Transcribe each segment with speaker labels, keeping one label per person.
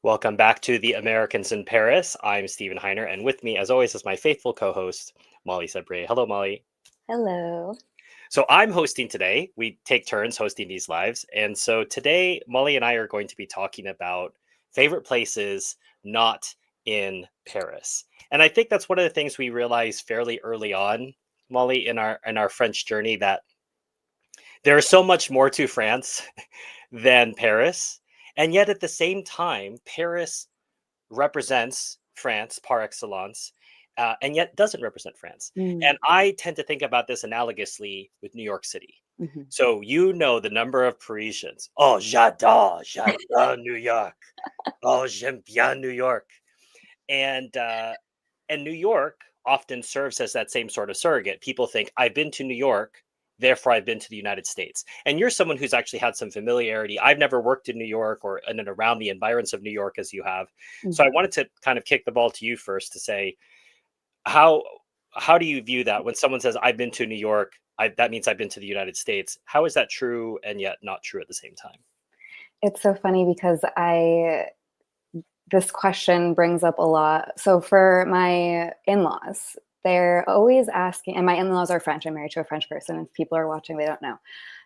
Speaker 1: Welcome back to the Americans in Paris. I'm Stephen Heiner, and with me, as always, is my faithful co-host, Molly Sebre. Hello, Molly.
Speaker 2: Hello.
Speaker 1: So I'm hosting today. We take turns hosting these lives. And so today, Molly and I are going to be talking about favorite places not in Paris. And I think that's one of the things we realized fairly early on, Molly, in our French journey, that there is so much more to France than Paris. And yet at the same time, Paris represents France par excellence, and yet doesn't represent France.
Speaker 2: Mm,
Speaker 1: And I tend to think about this analogously with New York City.
Speaker 2: mhm.
Speaker 1: So you know the number of Parisians. Oh, j'adore New York. Oh, j'aime bien New York. And New York often serves as that same sort of surrogate. People think I've been to New York, therefore I've been to the United States. And you're someone who's actually had some familiarity. I've never worked in New York or in and around the environs of New York as you have. So I
Speaker 2: Mhm.
Speaker 1: wanted to kind of kick the ball to you first to say how how do you view that when someone says I've been to New York, that means I've been to the United States. How is that true and yet not true at the same time?
Speaker 2: It's so funny because I this question brings up a lot. So for my in-laws, they're always asking, and my in-laws are French. I'm married to a French person. If people are watching, they don't know.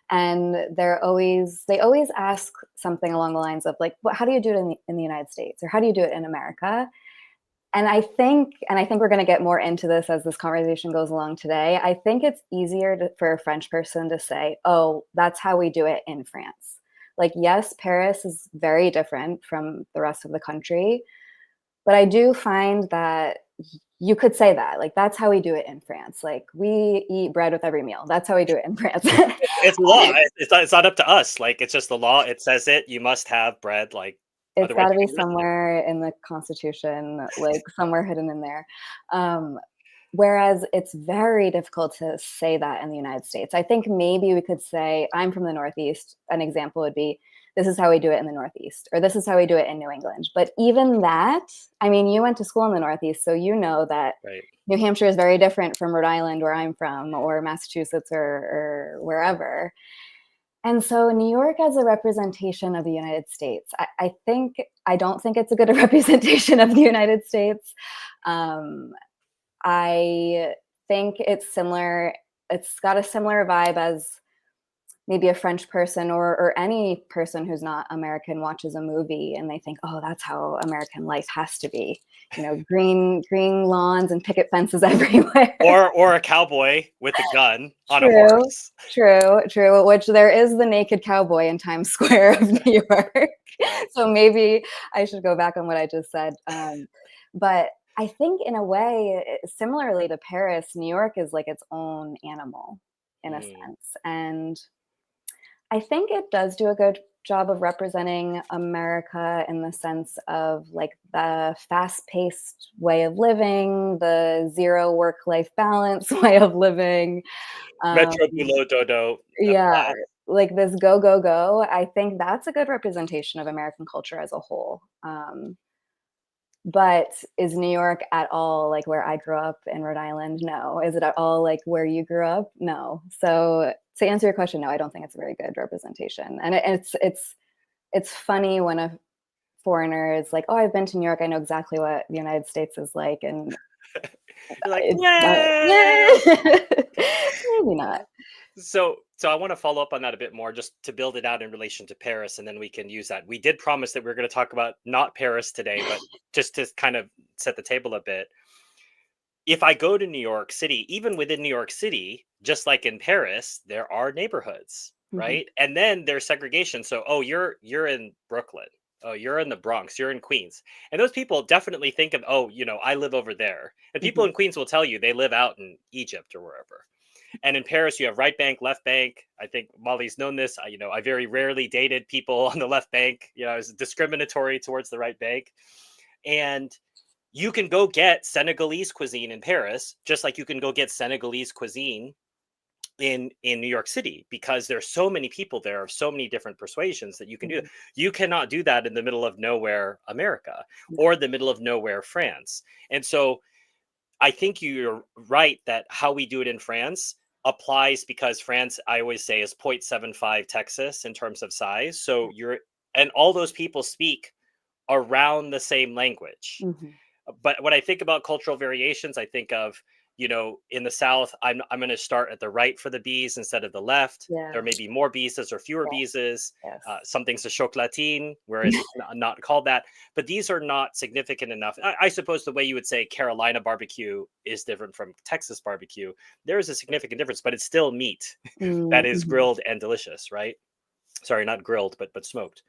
Speaker 2: And they always ask something along the lines of like, how do you do it in the United States? Or how do you do it in America? And I think we're going to get more into this as this conversation goes along today. I think it's easier for a French person to say, "Oh, that's how we do it in France." Like, yes, Paris is very different from the rest of the country, but I do find that you could say that, like, that's how we do it in France. Like, we eat bread with every meal. That's how we do it in France.
Speaker 1: It's law. It's not up to us. Like it's just the law. It says it. You must have bread. Like
Speaker 2: It's
Speaker 1: otherwise
Speaker 2: got to
Speaker 1: you
Speaker 2: be
Speaker 1: get arrested.
Speaker 2: somewhere in the Constitution, like somewhere hidden in there. Um, Whereas it's very difficult to say that in the United States. I think maybe we could say, I'm from the Northeast. An example would be, this is how we do it in the Northeast, or this is how we do it in New England. But even that, I mean, you went to school in the Northeast, so you know that
Speaker 1: Right.
Speaker 2: New Hampshire is very different from Rhode Island, where I'm from, or Massachusetts, or wherever. And so New York as a representation of the United States, I don't think it's a good representation of the United States. Um, I think it's similar. It's got a similar vibe as maybe a French person or any person who's not American watches a movie and they think, oh, that's how American life has to be. You know, green lawns and picket fences everywhere.
Speaker 1: Or a cowboy with a gun on a
Speaker 2: True,
Speaker 1: horse.
Speaker 2: true. Which there is the naked cowboy in Times Square of New York.
Speaker 1: Right.
Speaker 2: So maybe I should go back on what I just said. But I think in a way, similarly to Paris, New York is like its own animal in a
Speaker 1: Mm.
Speaker 2: sense. And I think it does do a good job of representing America in the sense of like the fast-paced way of living, the zero work-life balance way of living. Um,
Speaker 1: Metro Boulot Dodo
Speaker 2: yeah,
Speaker 1: applies.
Speaker 2: like this go, go, go. I think that's a good representation of American culture as a whole. But is New York at all like where I grew up in Rhode Island? No. Is it at all like where you grew up? No. So to answer your question, no, I don't think it's a very good representation. And it's funny when a foreigner is like, "Oh, I've been to New York. I know exactly what the United States is like," and
Speaker 1: You're like,
Speaker 2: it's not.
Speaker 1: yay!
Speaker 2: Maybe not.
Speaker 1: So I want to follow up on that a bit more, just to build it out in relation to Paris, and then we can use that. We did promise that we are going to talk about not Paris today, but just to kind of set the table a bit. If I go to New York City, even within New York City, just like in Paris, there are neighborhoods,
Speaker 2: Mhm,
Speaker 1: right? And then there's segregation. So, oh, you're in Brooklyn. Oh, you're in the Bronx. You're in Queens. And those people definitely think of, oh, I live over there. And people
Speaker 2: mhm,
Speaker 1: in Queens will tell you they live out in Egypt or wherever. And in Paris, you have right bank, left bank. I think Molly's known this. I very rarely dated people on the left bank. I was discriminatory towards the right bank. And you can go get Senegalese cuisine in Paris, just like you can go get Senegalese cuisine in New York City, because there's so many people there of so many different persuasions that you can do that.
Speaker 2: mhm.
Speaker 1: You cannot do that in the middle of nowhere America
Speaker 2: No.
Speaker 1: or the middle of nowhere France. And so I think you're right that how we do it in France applies, because France, I always say, is 0.75 Texas in terms of size. So and all those people speak around the same language.
Speaker 2: Mm-hmm.
Speaker 1: But when I think about cultural variations, I think of, in the South, I'm going to start at the right for the B's instead of the left.
Speaker 2: Yeah.
Speaker 1: There may be more B's or fewer
Speaker 2: Yes.
Speaker 1: B's.
Speaker 2: Yes.
Speaker 1: Something's a chocolatine, whereas it's not called that. But these are not significant enough. I suppose the way you would say Carolina barbecue is different from Texas barbecue. There is a significant difference, but it's still meat that is
Speaker 2: Mm-hmm.
Speaker 1: grilled and delicious, right? Sorry, not grilled, but smoked.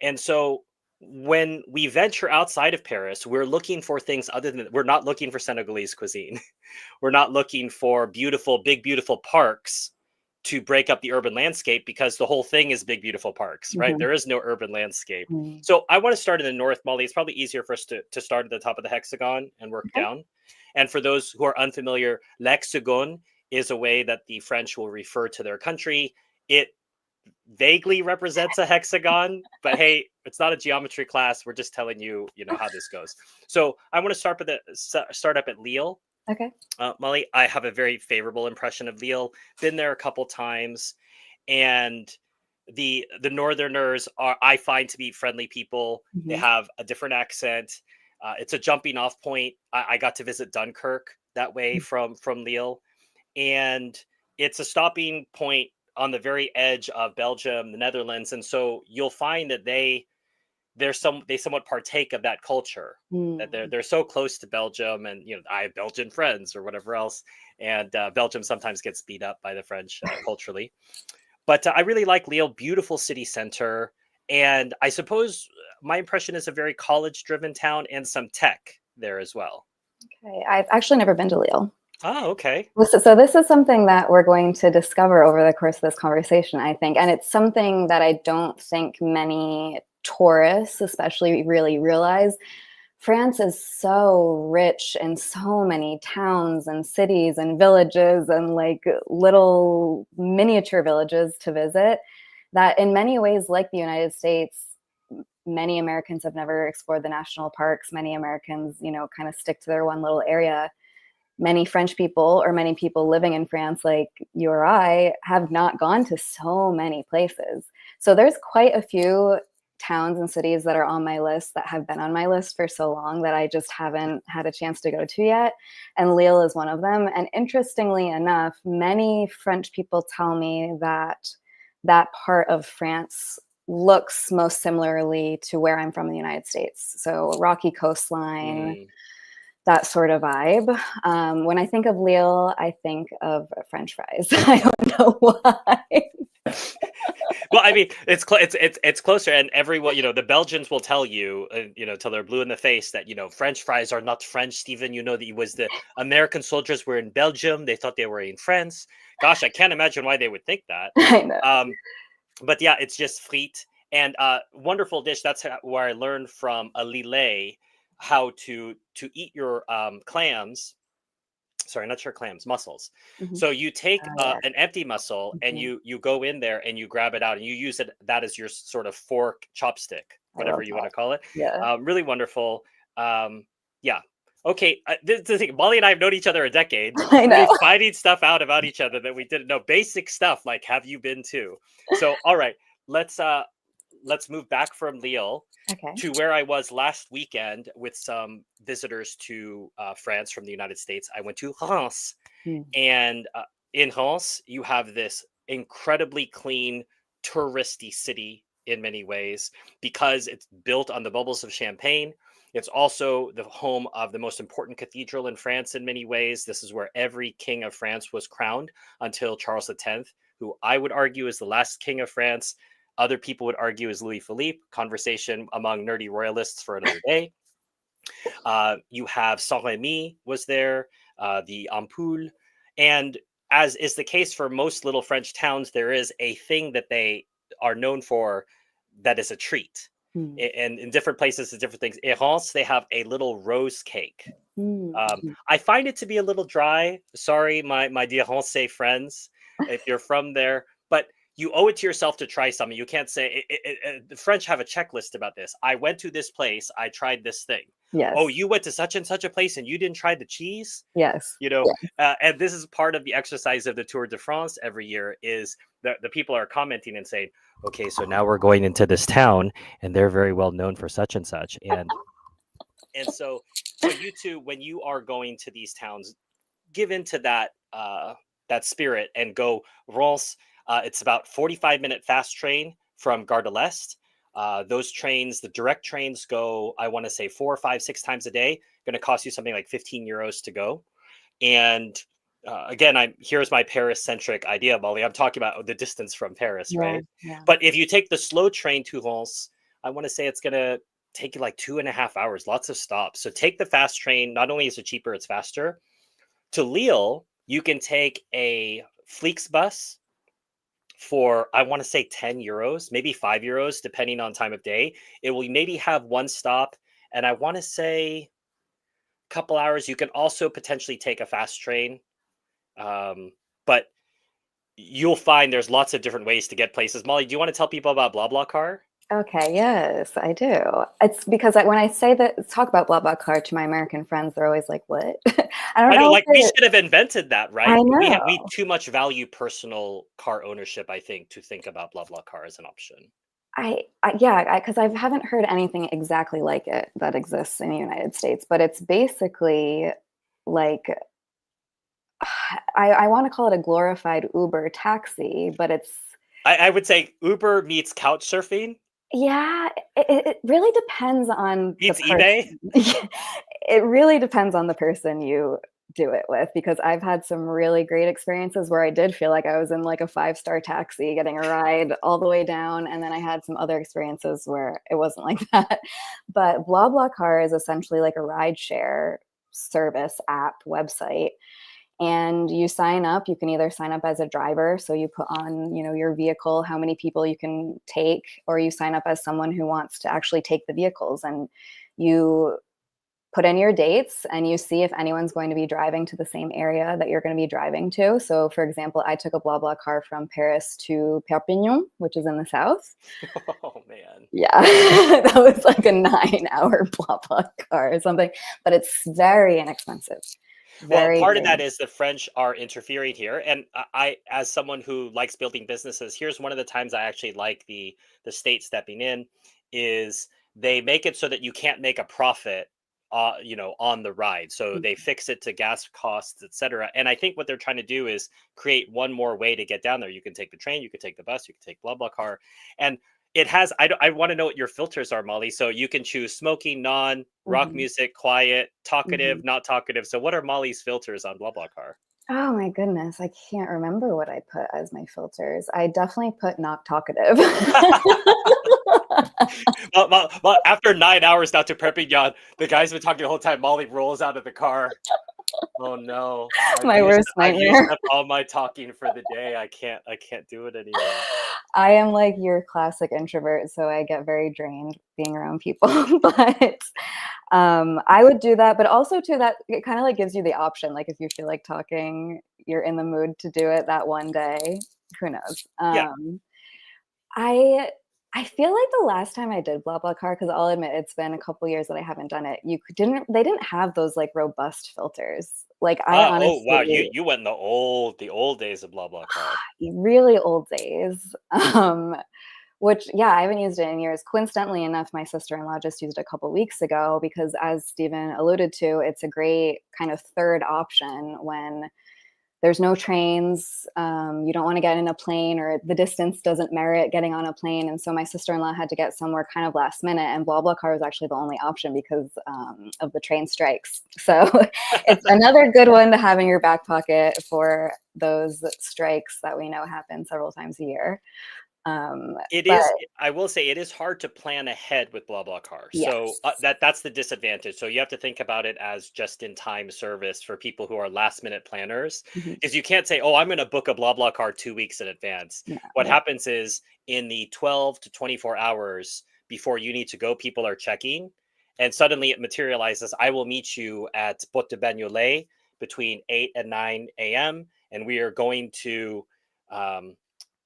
Speaker 1: And so when we venture outside of Paris, we're looking for things other than, we're not looking for Senegalese cuisine. We're not looking for beautiful, big, beautiful parks to break up the urban landscape, because the whole thing is big, beautiful parks, right?
Speaker 2: Mm-hmm.
Speaker 1: There is no urban landscape.
Speaker 2: Mm-hmm.
Speaker 1: So I want to start in the north, Molly. It's probably easier for us to start at the top of the hexagon and work
Speaker 2: Okay.
Speaker 1: down. And for those who are unfamiliar, l'hexagone is a way that the French will refer to their country. It vaguely represents a hexagon, but hey, it's not a geometry class. We're just telling you, how this goes. So I want to start up at Lille.
Speaker 2: Okay.
Speaker 1: Molly, I have a very favorable impression of Lille. Been there a couple times, and the Northerners are, I find, to be friendly people. They
Speaker 2: Mm-hmm.
Speaker 1: have a different accent. It's a jumping off point. I got to visit Dunkirk that way from Lille, and it's a stopping point on the very edge of Belgium, the Netherlands, and so you'll find that they somewhat partake of that culture, that
Speaker 2: Mm-hmm.
Speaker 1: they're so close to Belgium, and I have Belgian friends or whatever else, and Belgium sometimes gets beat up by the French culturally, but I really like Lille, beautiful city center, and I suppose my impression is a very college driven town and some tech there as well.
Speaker 2: Okay. I've actually never been to Lille.
Speaker 1: Oh, okay.
Speaker 2: So this is something that we're going to discover over the course of this conversation, I think. And it's something that I don't think many tourists, especially, really realize. France is so rich in so many towns and cities and villages and like little miniature villages to visit, that in many ways, like the United States, many Americans have never explored the national parks. Many Americans, kind of stick to their one little area. Many French people, or many people living in France like you or I, have not gone to so many places. So there's quite a few towns and cities that are on my list, that have been on my list for so long, that I just haven't had a chance to go to yet. And Lille is one of them. And interestingly enough, many French people tell me that that part of France looks most similarly to where I'm from in the United States. So rocky coastline,
Speaker 1: Mm.
Speaker 2: that sort of vibe. When I think of Lille, I think of French fries. I don't know why.
Speaker 1: Well, I mean, it's closer, and everyone, the Belgians will tell you, till they're blue in the face, that French fries are not French. Stephen, that it was the American soldiers were in Belgium. They thought they were in France. Gosh, I can't imagine why they would think that.
Speaker 2: I know.
Speaker 1: But yeah, it's just frites, and wonderful dish. That's where I learned from a Lillet how to eat your clams. Sorry, not sure, clams, mussels.
Speaker 2: Mm-hmm.
Speaker 1: So you take
Speaker 2: Oh, yeah.
Speaker 1: an empty mussel, and
Speaker 2: Mm-hmm.
Speaker 1: you go in there and you grab it out, and you use that as your sort of fork, chopstick,
Speaker 2: I
Speaker 1: whatever
Speaker 2: love
Speaker 1: you want
Speaker 2: that.
Speaker 1: to call it.
Speaker 2: Yeah.
Speaker 1: Really wonderful. Yeah. Okay. This is the thing. Molly and I have known each other a decade.
Speaker 2: I
Speaker 1: We'll
Speaker 2: know.
Speaker 1: be finding stuff out about each other that we didn't know. Basic stuff like, have you been to? So all right, let's move back from Lille
Speaker 2: Okay.
Speaker 1: to where I was last weekend with some visitors to France from the United States. I went to Reims,
Speaker 2: Mm.
Speaker 1: and in Reims, you have this incredibly clean, touristy city in many ways, because it's built on the bubbles of Champagne. It's also the home of the most important cathedral in France in many ways. This is where every king of France was crowned until Charles X, who I would argue is the last king of France. Other people would argue is Louis Philippe. Conversation among nerdy royalists for another day. You have Saint Remy was there, the Ampoule, and as is the case for most little French towns, there is a thing that they are known for that is a treat.
Speaker 2: Mm.
Speaker 1: And in different places, it's different things. In Reims, they have a little rose cake.
Speaker 2: Mm.
Speaker 1: I find it to be a little dry. Sorry, my dear Reims friends, if you're from there, but you owe it to yourself to try something. You can't say the French have a checklist about this. I went to this place, I tried this thing. Oh,
Speaker 2: Yes.
Speaker 1: you went to such and such a place and you didn't try the cheese?
Speaker 2: Yes.
Speaker 1: You know, and this is part of the exercise of the Tour de France every year is the people are commenting and saying, okay, so now we're going into this town and they're very well known for such and such. And so you two, when you are going to these towns, give into that spirit and go Reims. It's about 45-minute fast train from Gare de l'Est. Those trains, the direct trains go, I want to say 4 or 5, 6 times a day. Going to cost you something like 15 euros to go. And again, here's my Paris centric idea, Molly. I'm talking about the distance from Paris,
Speaker 2: Yeah.
Speaker 1: right?
Speaker 2: Yeah.
Speaker 1: But if you take the slow train to Reims, I want to say it's going to take you like 2.5 hours, lots of stops. So take the fast train. Not only is it cheaper, it's faster. To Lille, you can take a Flixbus for, I want to say 10 euros, maybe 5 euros, depending on time of day. It will maybe have one stop. And I want to say a couple hours. You can also potentially take a fast train. But you'll find there's lots of different ways to get places. Molly, do you want to tell people about BlaBlaCar?
Speaker 2: Okay, yes, I do. It's because when I say that, talk about BlaBlaCar to my American friends, they're always like, "What?" I don't
Speaker 1: I know,
Speaker 2: know
Speaker 1: like we
Speaker 2: if
Speaker 1: should have invented that,
Speaker 2: I
Speaker 1: right? We
Speaker 2: know.
Speaker 1: too much value personal car ownership, I think, to think about BlaBlaCar as an option.
Speaker 2: Yeah, because I haven't heard anything exactly like it that exists in the United States, but it's basically like I want to call it a glorified Uber taxi, but it's
Speaker 1: I would say Uber meets couch surfing,
Speaker 2: yeah, it really depends on the
Speaker 1: meets eBay.
Speaker 2: person. It really depends on the person you do it with because I've had some really great experiences where I did feel like I was in like a five-star taxi getting a ride all the way down, and then I had some other experiences where it wasn't like that. But BlaBlaCar is essentially like a rideshare service app website, and you sign up. You can either sign up as a driver, so you put on, your vehicle, how many people you can take, or you sign up as someone who wants to actually take the vehicles, and you put in your dates and you see if anyone's going to be driving to the same area that you're going to be driving to. So for example, I took a BlaBlaCar from Paris to Perpignan, which is in the south.
Speaker 1: Oh man.
Speaker 2: Yeah, that was like a 9-hour BlaBlaCar or something, but it's very inexpensive.
Speaker 1: Well,
Speaker 2: Very,
Speaker 1: part of
Speaker 2: very.
Speaker 1: that is the French are interfering here, and as someone who likes building businesses, here's one of the times I actually like the state stepping in, is they make it so that you can't make a profit, on the ride. So they fix it to gas costs, etc. And I think what they're trying to do is create one more way to get down there. You can take the train, you can take the bus, you can take BlaBlaCar, and it has. I want to know what your filters are, Molly. So you can choose smoking, non, rock
Speaker 2: Mhm,
Speaker 1: music, quiet, talkative,
Speaker 2: mhm.
Speaker 1: not talkative. So what are Molly's filters on BlaBlaCar?
Speaker 2: Oh my goodness, I can't remember what I put as my filters. I definitely put not talkative.
Speaker 1: Well, after 9 hours down to Perpignan, the guy's been talking the whole time. Molly rolls out of the car. Oh no,
Speaker 2: My worst
Speaker 1: I've used
Speaker 2: nightmare.
Speaker 1: up all my talking for the day. I can't do it anymore.
Speaker 2: I am like your classic introvert, so I get very drained being around people. But I would do that, but also too that it kind of like gives you the option. Like if you feel like talking, you're in the mood to do it that one day. Who knows?
Speaker 1: Yeah.
Speaker 2: I I feel like the last time I did BlaBlaCar, because I'll admit it's been a couple years that I haven't done it. They didn't have those like robust filters. Like I
Speaker 1: Oh wow,
Speaker 2: honestly
Speaker 1: you went in the old days of BlaBlaCar.
Speaker 2: really old days. Which, yeah, I haven't used it in years. Coincidentally enough, my sister-in-law just used it a couple weeks ago because, as Stephen alluded to, it's a great kind of third option when there's no trains. You don't want to get in a plane, or the distance doesn't merit getting on a plane. And so my sister-in-law had to get somewhere kind of last minute, and BlaBlaCar was actually the only option because of the train strikes. So it's another good one to have in your back pocket for those strikes that we know happen several times a year.
Speaker 1: It
Speaker 2: But
Speaker 1: is. I will say it is hard to plan ahead with BlaBlaCar. So
Speaker 2: yes.
Speaker 1: that's the disadvantage. So you have to think about it as just-in-time service for people who are last-minute planners,
Speaker 2: Mhm.
Speaker 1: because you can't say, "Oh, I'm going to book a BlaBlaCar 2 weeks in advance."
Speaker 2: No,
Speaker 1: What
Speaker 2: yeah.
Speaker 1: happens is in the 12 to 24 hours before you need to go, people are checking, and suddenly it materializes. I will meet you at Botte de Bagnolet between 8 and 9 a.m., and we are going to. Um,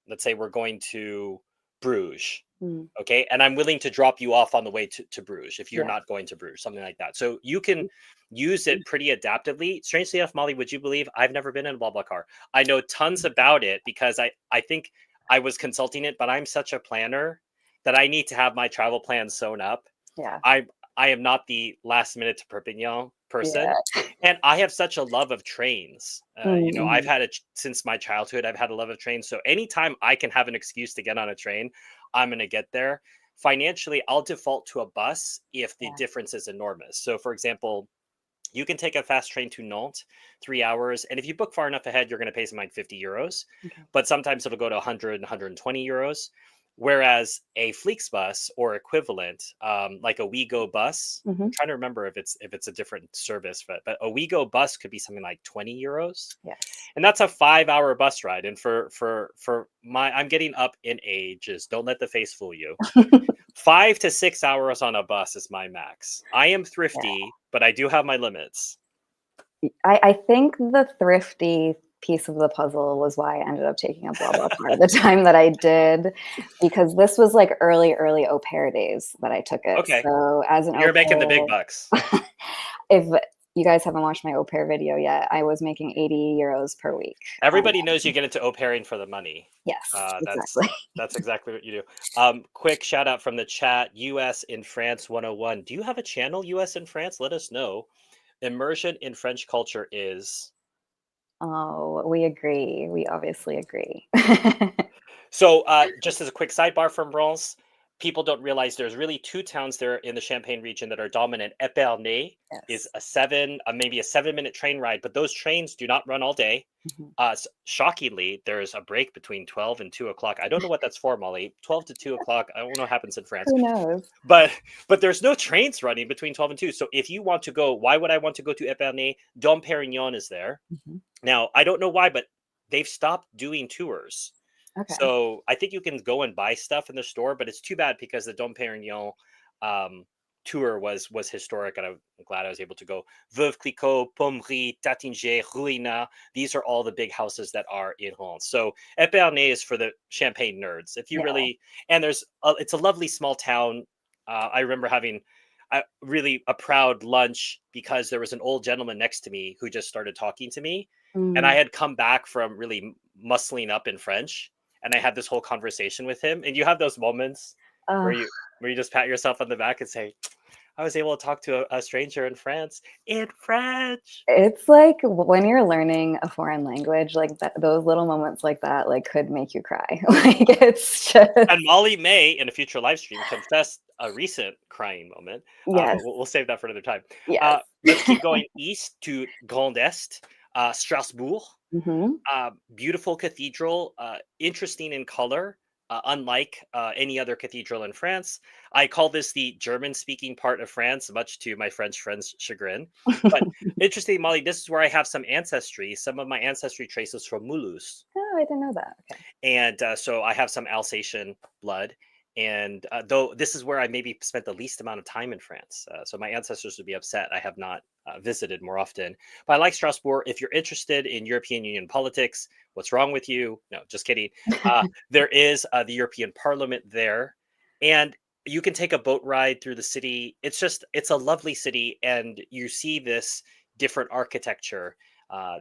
Speaker 1: let's say we're going to Bruges.
Speaker 2: Mm.
Speaker 1: Okay. And I'm willing to drop you off on the way to Bruges if you're
Speaker 2: Yeah.
Speaker 1: not going to Bruges, something like that. So you can use it pretty adaptively. Strangely enough, Molly, would you believe I've never been in a blah blah car? I know tons about it because I think I was consulting it, but I'm such a planner that I need to have my travel plans sewn up.
Speaker 2: Yeah.
Speaker 1: I am not the last minute to Perpignan
Speaker 2: Yeah.
Speaker 1: person, and I have such a love of trains. I've
Speaker 2: Mm-hmm.
Speaker 1: had it since my childhood. I've had a love of trains, so anytime I can have an excuse to get on a train, I'm going to get there. Financially, I'll default to a bus if the
Speaker 2: Yeah.
Speaker 1: difference is enormous. So, for example, you can take a fast train to Nantes, 3 hours. And if you book far enough ahead, you're going to pay something like 50 euros.
Speaker 2: Okay.
Speaker 1: But sometimes it'll go to 100 and 120 euros. Whereas a Flixbus or equivalent, like a WeGo bus,
Speaker 2: Mm-hmm.
Speaker 1: I'm trying to remember if it's a different service, but a WeGo bus could be something like 20 euros.
Speaker 2: Yes.
Speaker 1: And that's a 5 hour bus ride. And for my, I'm getting up in ages. Don't let the face fool you. 5 to 6 hours on a bus is my max. I am thrifty, but I do have my limits.
Speaker 2: I think the thrifty piece of the puzzle was why I ended up taking a blah blah car the time that I did, because this was like early au pair days that I took it.
Speaker 1: Okay.
Speaker 2: So as an au
Speaker 1: You're making the big
Speaker 2: pair,
Speaker 1: bucks.
Speaker 2: if you guys haven't watched my au pair video yet, I was making 80 euros per week.
Speaker 1: Everybody knows you get into au pairing for the money.
Speaker 2: Yes,
Speaker 1: That's
Speaker 2: exactly.
Speaker 1: that's exactly what you do. Quick shout out from the chat. US in France 101. Do you have a channel US in France? Let us know. Immersion in French culture is.
Speaker 2: Oh, we agree. We obviously agree.
Speaker 1: So, just as a quick sidebar from Reims, people don't realize there's really two towns there in the Champagne region that are dominant. Epernay is
Speaker 2: Yes.
Speaker 1: maybe a 7 minute train ride, but those trains do not run all day.
Speaker 2: Mhm.
Speaker 1: Shockingly, there's a break between 12 and 2 o'clock. I don't know what that's for, Molly. 12 to 2 o'clock. I don't know what happens in France,
Speaker 2: Who knows?
Speaker 1: but there's no trains running between 12 and 2. So if you want to go, why would I want to go to Epernay? Dom Perignon is there.
Speaker 2: Mhm.
Speaker 1: Now, I don't know why, but they've stopped doing tours.
Speaker 2: Okay.
Speaker 1: So I think you can go and buy stuff in the store, but it's too bad because the Dom Perignon tour was historic, and I'm glad I was able to go. Veuve Clicquot, Pommery, Tattinger, Ruina. These are all the big houses that are in Reims. So Epernay is for the champagne nerds. If you
Speaker 2: Yeah.
Speaker 1: really, and it's a lovely small town. I remember having really a proud lunch because there was an old gentleman next to me who just started talking to me, and I
Speaker 2: Mm.
Speaker 1: had come back from really muscling up in French, and I had this whole conversation with him. And you have those moments where
Speaker 2: Ugh.
Speaker 1: you just pat yourself on the back and say, I was able to talk to a stranger in France in French.
Speaker 2: It's like when you're learning a foreign language, like that, those little moments like that, like could make you cry. Like it's just
Speaker 1: And Molly may, in a future live stream, confess a recent crying moment, but
Speaker 2: yes,
Speaker 1: we'll save that for another time.
Speaker 2: yes.
Speaker 1: Let's keep going east to Grand Est, Strasbourg.
Speaker 2: Hmm.
Speaker 1: Beautiful cathedral, interesting in color, unlike any other cathedral in France. I call this the German speaking part of France, much to my French friends' chagrin. But interesting, Molly, this is where I have some ancestry. Some of my ancestry traces from Mulhouse.
Speaker 2: Oh, I didn't know that. Okay.
Speaker 1: And so I have some Alsatian blood. And though this is where I maybe spent the least amount of time in France. So my ancestors would be upset I have not visited more often. But I like Strasbourg. If you're interested in European Union politics, what's wrong with you? No, just kidding. There is the European Parliament there. And you can take a boat ride through the city. It's a lovely city. And you see this different architecture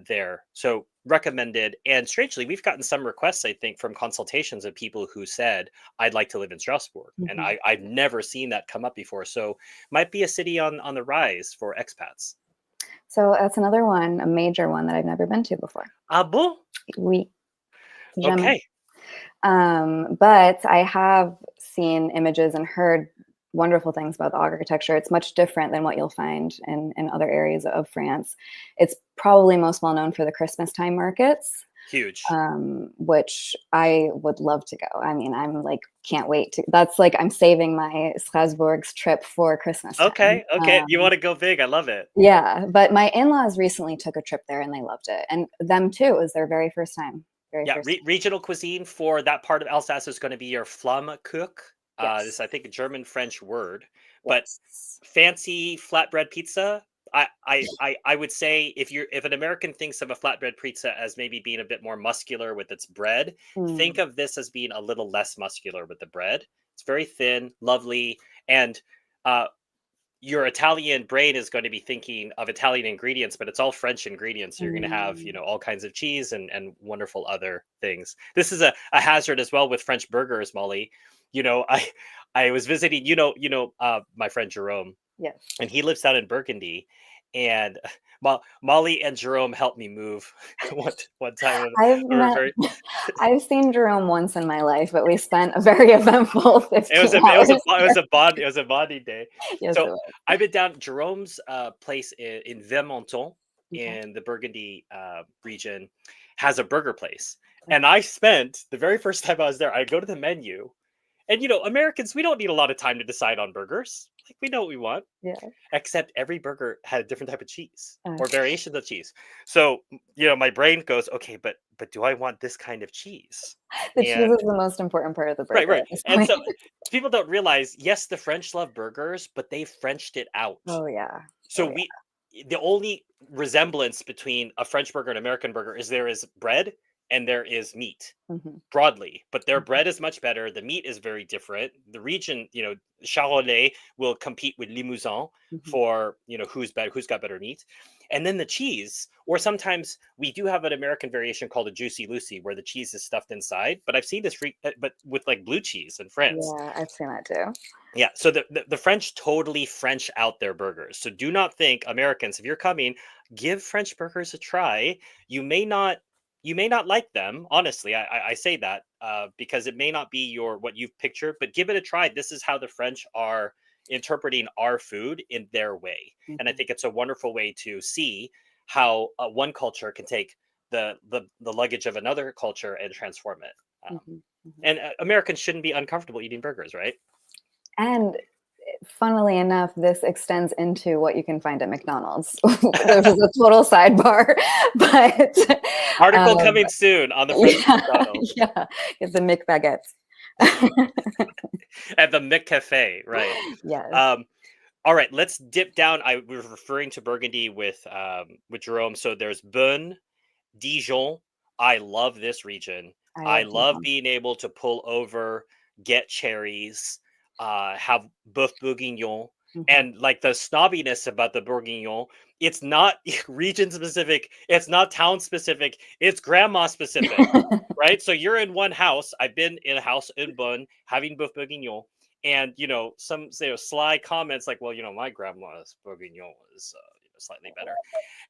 Speaker 1: there. So recommended. And strangely, we've gotten some requests, I think, from consultations of people who said, I'd like to live in Strasbourg. And
Speaker 2: Mhm.
Speaker 1: I've never seen that come up before. So might be a city on the rise for expats.
Speaker 2: So that's another one, a major one that I've never been to before.
Speaker 1: Ah bon?
Speaker 2: Oui, jamais.
Speaker 1: Okay.
Speaker 2: But I have seen images and heard wonderful things about the architecture. It's much different than what you'll find in other areas of France. It's probably most well known for the Christmas time markets,
Speaker 1: Huge.
Speaker 2: which I would love to go. I mean, I'm like, can't wait to. That's like I'm saving my Strasbourg's trip for Christmas time.
Speaker 1: Okay. Okay. You want to go big. I love it.
Speaker 2: Yeah, but my in-laws recently took a trip there and they loved it, and them too. It was their very first time. Very
Speaker 1: Yeah.
Speaker 2: first time.
Speaker 1: Regional cuisine for that part of Alsace is going to be your Flammkuch. This,
Speaker 2: Yes.
Speaker 1: I think, a German French word, but
Speaker 2: Yes.
Speaker 1: fancy flatbread pizza. I would say if an American thinks of a flatbread pizza as maybe being a bit more muscular with its bread, think
Speaker 2: Mm.
Speaker 1: of this as being a little less muscular with the bread. It's very thin, lovely, and uh, your Italian brain is going to be thinking of Italian ingredients, but it's all French ingredients. You're going to have,
Speaker 2: Mm.
Speaker 1: all kinds of cheese and wonderful other things. This is a hazard as well with French burgers, Molly. I was visiting, my friend Jerome,
Speaker 2: Yes.
Speaker 1: and he lives down in Burgundy, and Molly and Jerome helped me move one time. And
Speaker 2: I've
Speaker 1: we were
Speaker 2: met
Speaker 1: very.
Speaker 2: I've seen Jerome once in my life, but we spent a very eventful
Speaker 1: It was
Speaker 2: 15
Speaker 1: a it was a
Speaker 2: hours
Speaker 1: it
Speaker 2: there.
Speaker 1: was a bond it was a bonding day.
Speaker 2: Yes, it
Speaker 1: So
Speaker 2: was.
Speaker 1: I've been down Jerome's place in Vermonton
Speaker 2: Okay.
Speaker 1: in the Burgundy region has a burger place,
Speaker 2: Okay.
Speaker 1: and I spent the very first time I was there. I go to the menu, and Americans, we don't need a lot of time to decide on burgers. Like, we know what we want,
Speaker 2: Yeah.
Speaker 1: except every burger had a different type of cheese or
Speaker 2: Okay.
Speaker 1: variations of cheese. So my brain goes, okay, but do I want this kind of cheese?
Speaker 2: The cheese
Speaker 1: And
Speaker 2: is the most important part of the
Speaker 1: right,
Speaker 2: burger
Speaker 1: right.
Speaker 2: at this
Speaker 1: And
Speaker 2: point.
Speaker 1: so people don't realize, yes, the French love burgers, but they Frenched it out.
Speaker 2: Oh, yeah.
Speaker 1: So
Speaker 2: Oh, yeah.
Speaker 1: the only resemblance between a French burger and American burger is there is bread and there is meat
Speaker 2: Mhm.
Speaker 1: broadly, but their
Speaker 2: Mhm.
Speaker 1: bread is much better. The meat is very different. The region, Charolais will compete with Limousin
Speaker 2: Mhm.
Speaker 1: for, who's got better meat. And then the cheese, or sometimes we do have an American variation called a Juicy Lucy where the cheese is stuffed inside, but I've seen this but with like blue cheese in France.
Speaker 2: Yeah, I've seen that too.
Speaker 1: Yeah, so the French totally French out their burgers. So do not think, Americans, if you're coming, give French burgers a try. You may not you may not like them. Honestly, I say that because it may not be what you've pictured, but give it a try. This is how the French are interpreting our food in their way, and I
Speaker 2: Mhm.
Speaker 1: think it's a wonderful way to see how one culture can take the luggage of another culture and transform it.
Speaker 2: Mhm. Mhm.
Speaker 1: And Americans shouldn't be uncomfortable eating burgers, right?
Speaker 2: And funnily enough, this extends into what you can find at McDonald's, which is a total sidebar. But
Speaker 1: Article
Speaker 2: um,
Speaker 1: coming soon on the French
Speaker 2: yeah,
Speaker 1: McDonald's
Speaker 2: yeah, get the McBaguettes.
Speaker 1: at the McCafe, right?
Speaker 2: Yes.
Speaker 1: Um, all right, let's dip down. I was referring to Burgundy with Jerome. So there's Beaune, Dijon. I love this region.
Speaker 2: I
Speaker 1: I
Speaker 2: love
Speaker 1: love
Speaker 2: Dijon.
Speaker 1: being able to pull over, get cherries, have boeuf bourguignon,
Speaker 2: Mhm.
Speaker 1: and like the snobbiness about the bourguignon. It's not region specific. It's not town specific. It's grandma specific, right? So you're in one house. I've been in a house in Bonn having boeuf bourguignon, and some sly comments like, "Well, my grandma's bourguignon was slightly better."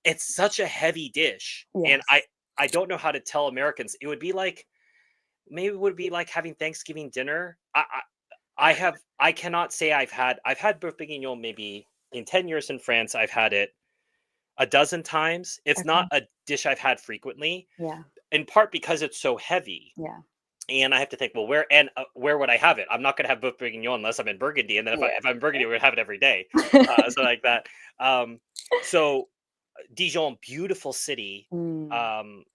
Speaker 1: It's such a heavy dish, and I
Speaker 2: Yes.
Speaker 1: I don't know how to tell Americans. It would be like maybe it would be like having Thanksgiving dinner. I cannot say I've had beurre bourguignon maybe in 10 years in France. I've had it a dozen times. It's not
Speaker 2: Okay.
Speaker 1: a dish I've had frequently,
Speaker 2: Yeah.
Speaker 1: in part because it's so heavy.
Speaker 2: Yeah.
Speaker 1: And I have to think, well, where would I have it? I'm not going to have beurre bourguignon unless I'm in Burgundy, and then
Speaker 2: Yeah.
Speaker 1: if I'm in Burgundy, we're gonna have it every day, so like that. Um, so Dijon, beautiful city.
Speaker 2: Mm.
Speaker 1: Um,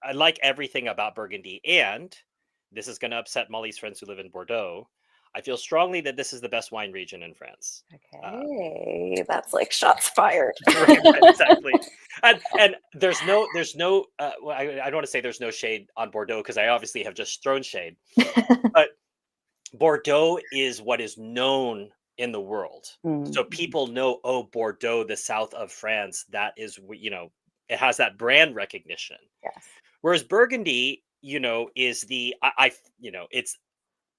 Speaker 1: I like everything about Burgundy, and this is going to upset Molly's friends who live in Bordeaux. I feel strongly that this is the best wine region in France. Um,
Speaker 2: Okay, that's like shots fired.
Speaker 1: right, right, exactly. And there's no. Well, I don't want to say there's no shade on Bordeaux because I obviously have just thrown shade, but Bordeaux is what is known in the world.
Speaker 2: Mm,
Speaker 1: So
Speaker 2: mhm.
Speaker 1: people know, oh, Bordeaux, the south of France, that is, it has that brand recognition.
Speaker 2: Yes.
Speaker 1: Whereas Burgundy, is it's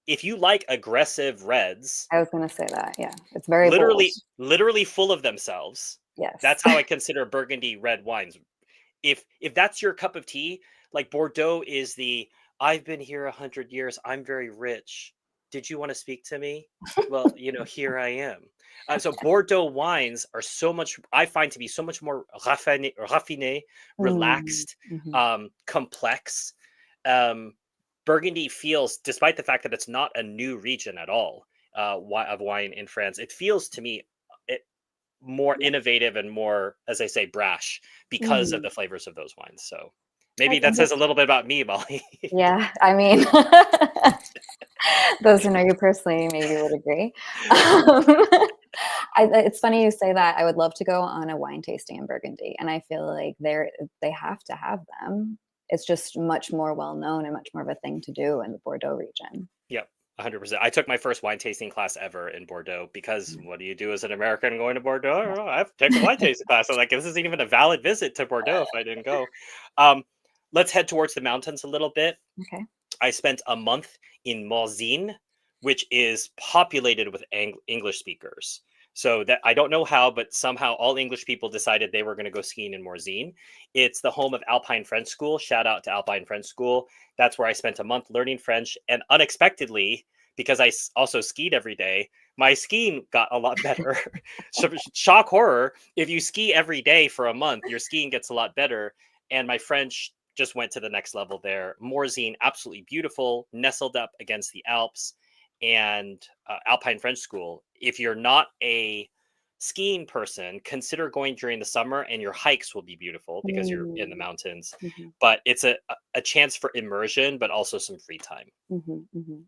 Speaker 1: if you like aggressive reds,
Speaker 2: I was gonna say that, yeah. It's very bold.
Speaker 1: literally full of themselves.
Speaker 2: Yes.
Speaker 1: That's how I consider Burgundy red wines. If that's your cup of tea, like Bordeaux is the I've been here 100 years. I'm very rich. Did you want to speak to me? Well, here I am. So Bordeaux wines are I find to be so much more raffiné,
Speaker 2: Mm,
Speaker 1: relaxed,
Speaker 2: mhm.
Speaker 1: complex. Um, Burgundy feels, despite the fact that it's not a new region at all, of wine in France, it feels to me it more
Speaker 2: Yeah.
Speaker 1: innovative and more, as I say, brash because of
Speaker 2: Mhm.
Speaker 1: the flavors of those wines. So
Speaker 2: I
Speaker 1: maybe
Speaker 2: can
Speaker 1: that
Speaker 2: get
Speaker 1: says a little bit about me, Molly.
Speaker 2: yeah, I mean, those who know you personally maybe would agree. Um, It's funny you say that. I would love to go on a wine tasting in Burgundy, and I feel like they have to have them. It's just much more well known and much more of a thing to do in the Bordeaux region.
Speaker 1: Yep, 100%. I took my first wine tasting class ever in Bordeaux because what do you do as an American going to Bordeaux? I don't know. I have to take a wine tasting class. I'm like, this isn't even a valid visit to Bordeaux if I didn't go. Um, let's head towards the mountains a little bit.
Speaker 2: Okay.
Speaker 1: I spent a month in Morzine, which is populated with English speakers. So that I don't know how, but somehow all English people decided they were going to go skiing in Morzine. It's the home of Alpine French School. Shout out to Alpine French School. That's where I spent a month learning French. And unexpectedly, because I also skied every day, my skiing got a lot better. So, shock horror. If you ski every day for a month, your skiing gets a lot better. And my French just went to the next level there. Morzine, absolutely beautiful, nestled up against the Alps, and Alpine French School. If you're not a skiing person, consider going during the summer, and your hikes will be beautiful because you're in the
Speaker 2: Mm.
Speaker 1: mountains.
Speaker 2: Mhm.
Speaker 1: But it's a chance for immersion, but also some free time.
Speaker 2: Mhm. Mhm.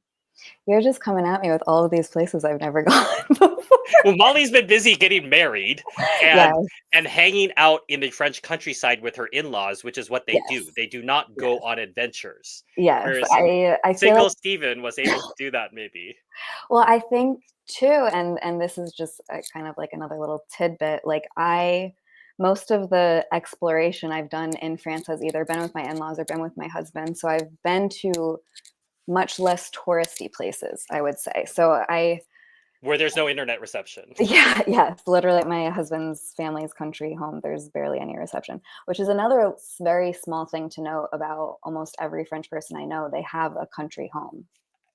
Speaker 2: You're just coming at me with all of these places I've never gone before.
Speaker 1: Well, Molly's been busy getting married
Speaker 2: Yes,
Speaker 1: and hanging out in the French countryside with her in-laws, which is what they do.
Speaker 2: yes,
Speaker 1: They do not go
Speaker 2: yes,
Speaker 1: on adventures.
Speaker 2: yes.
Speaker 1: Whereas
Speaker 2: I feel like
Speaker 1: single Steven was able to do that maybe.
Speaker 2: well, I think too, and this is just kind of like another little tidbit. Like most of the exploration I've done in France has either been with my in-laws or been with my husband. So I've been to much less touristy places, I would say. So
Speaker 1: Where there's no internet reception.
Speaker 2: yeah, yes, literally at my husband's family's country home, there's barely any reception, which is another very small thing to know about almost every French person I know. They have a country home.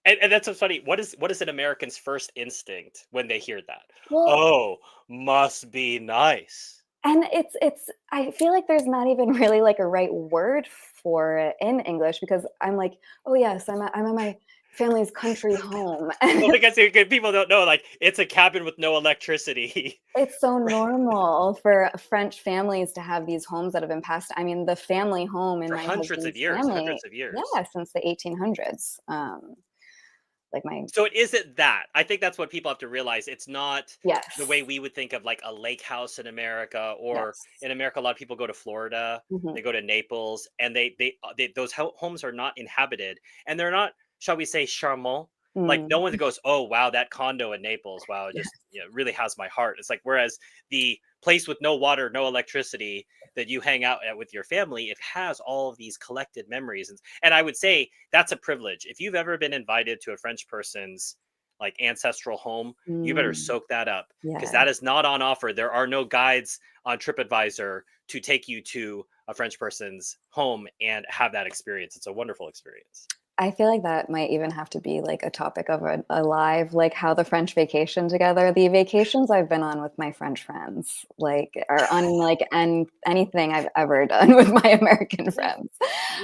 Speaker 1: And that's what's funny. What is an American's first instinct when they hear that?
Speaker 2: Well,
Speaker 1: Oh, must be nice.
Speaker 2: and it's I feel like there's not even really like a right word for it in English because I'm like, "Oh yes, I'm at my family's country home."
Speaker 1: Well,
Speaker 2: And
Speaker 1: because people don't know, like it's a cabin with no electricity
Speaker 2: it's so normal for French families to have these homes that have been passed. I mean, the family home in
Speaker 1: for
Speaker 2: my
Speaker 1: hundreds of
Speaker 2: husband's
Speaker 1: years,
Speaker 2: family,
Speaker 1: hundreds of years.
Speaker 2: yeah, since the 1800s. Like my
Speaker 1: So it isn't that. I think that's what people have to realize. It's not the way
Speaker 2: yes,
Speaker 1: we would think of like a lake house in America, or
Speaker 2: yes.
Speaker 1: in America, a lot of people go to Florida,
Speaker 2: Mhm.
Speaker 1: they go to Naples, and they those homes are not inhabited, and they're not, shall we say, charmant. Like no
Speaker 2: Mm,
Speaker 1: one goes, oh wow, that condo in Naples, wow, it
Speaker 2: yeah,
Speaker 1: just really has my heart. It's like whereas the place with no water, no electricity that you hang out at with your family, it has all of these collected memories, and I would say that's a privilege. If you've ever been invited to a French person's like ancestral home, you better
Speaker 2: mm,
Speaker 1: soak that up because
Speaker 2: yeah.
Speaker 1: that is not on offer. There are no guides on TripAdvisor to take you to a French person's home and have that experience. It's a wonderful experience.
Speaker 2: I feel like that might even have to be like a topic of a live, like how the French vacation together. The vacations I've been on with my French friends, like, are unlike anything I've ever done with my American friends.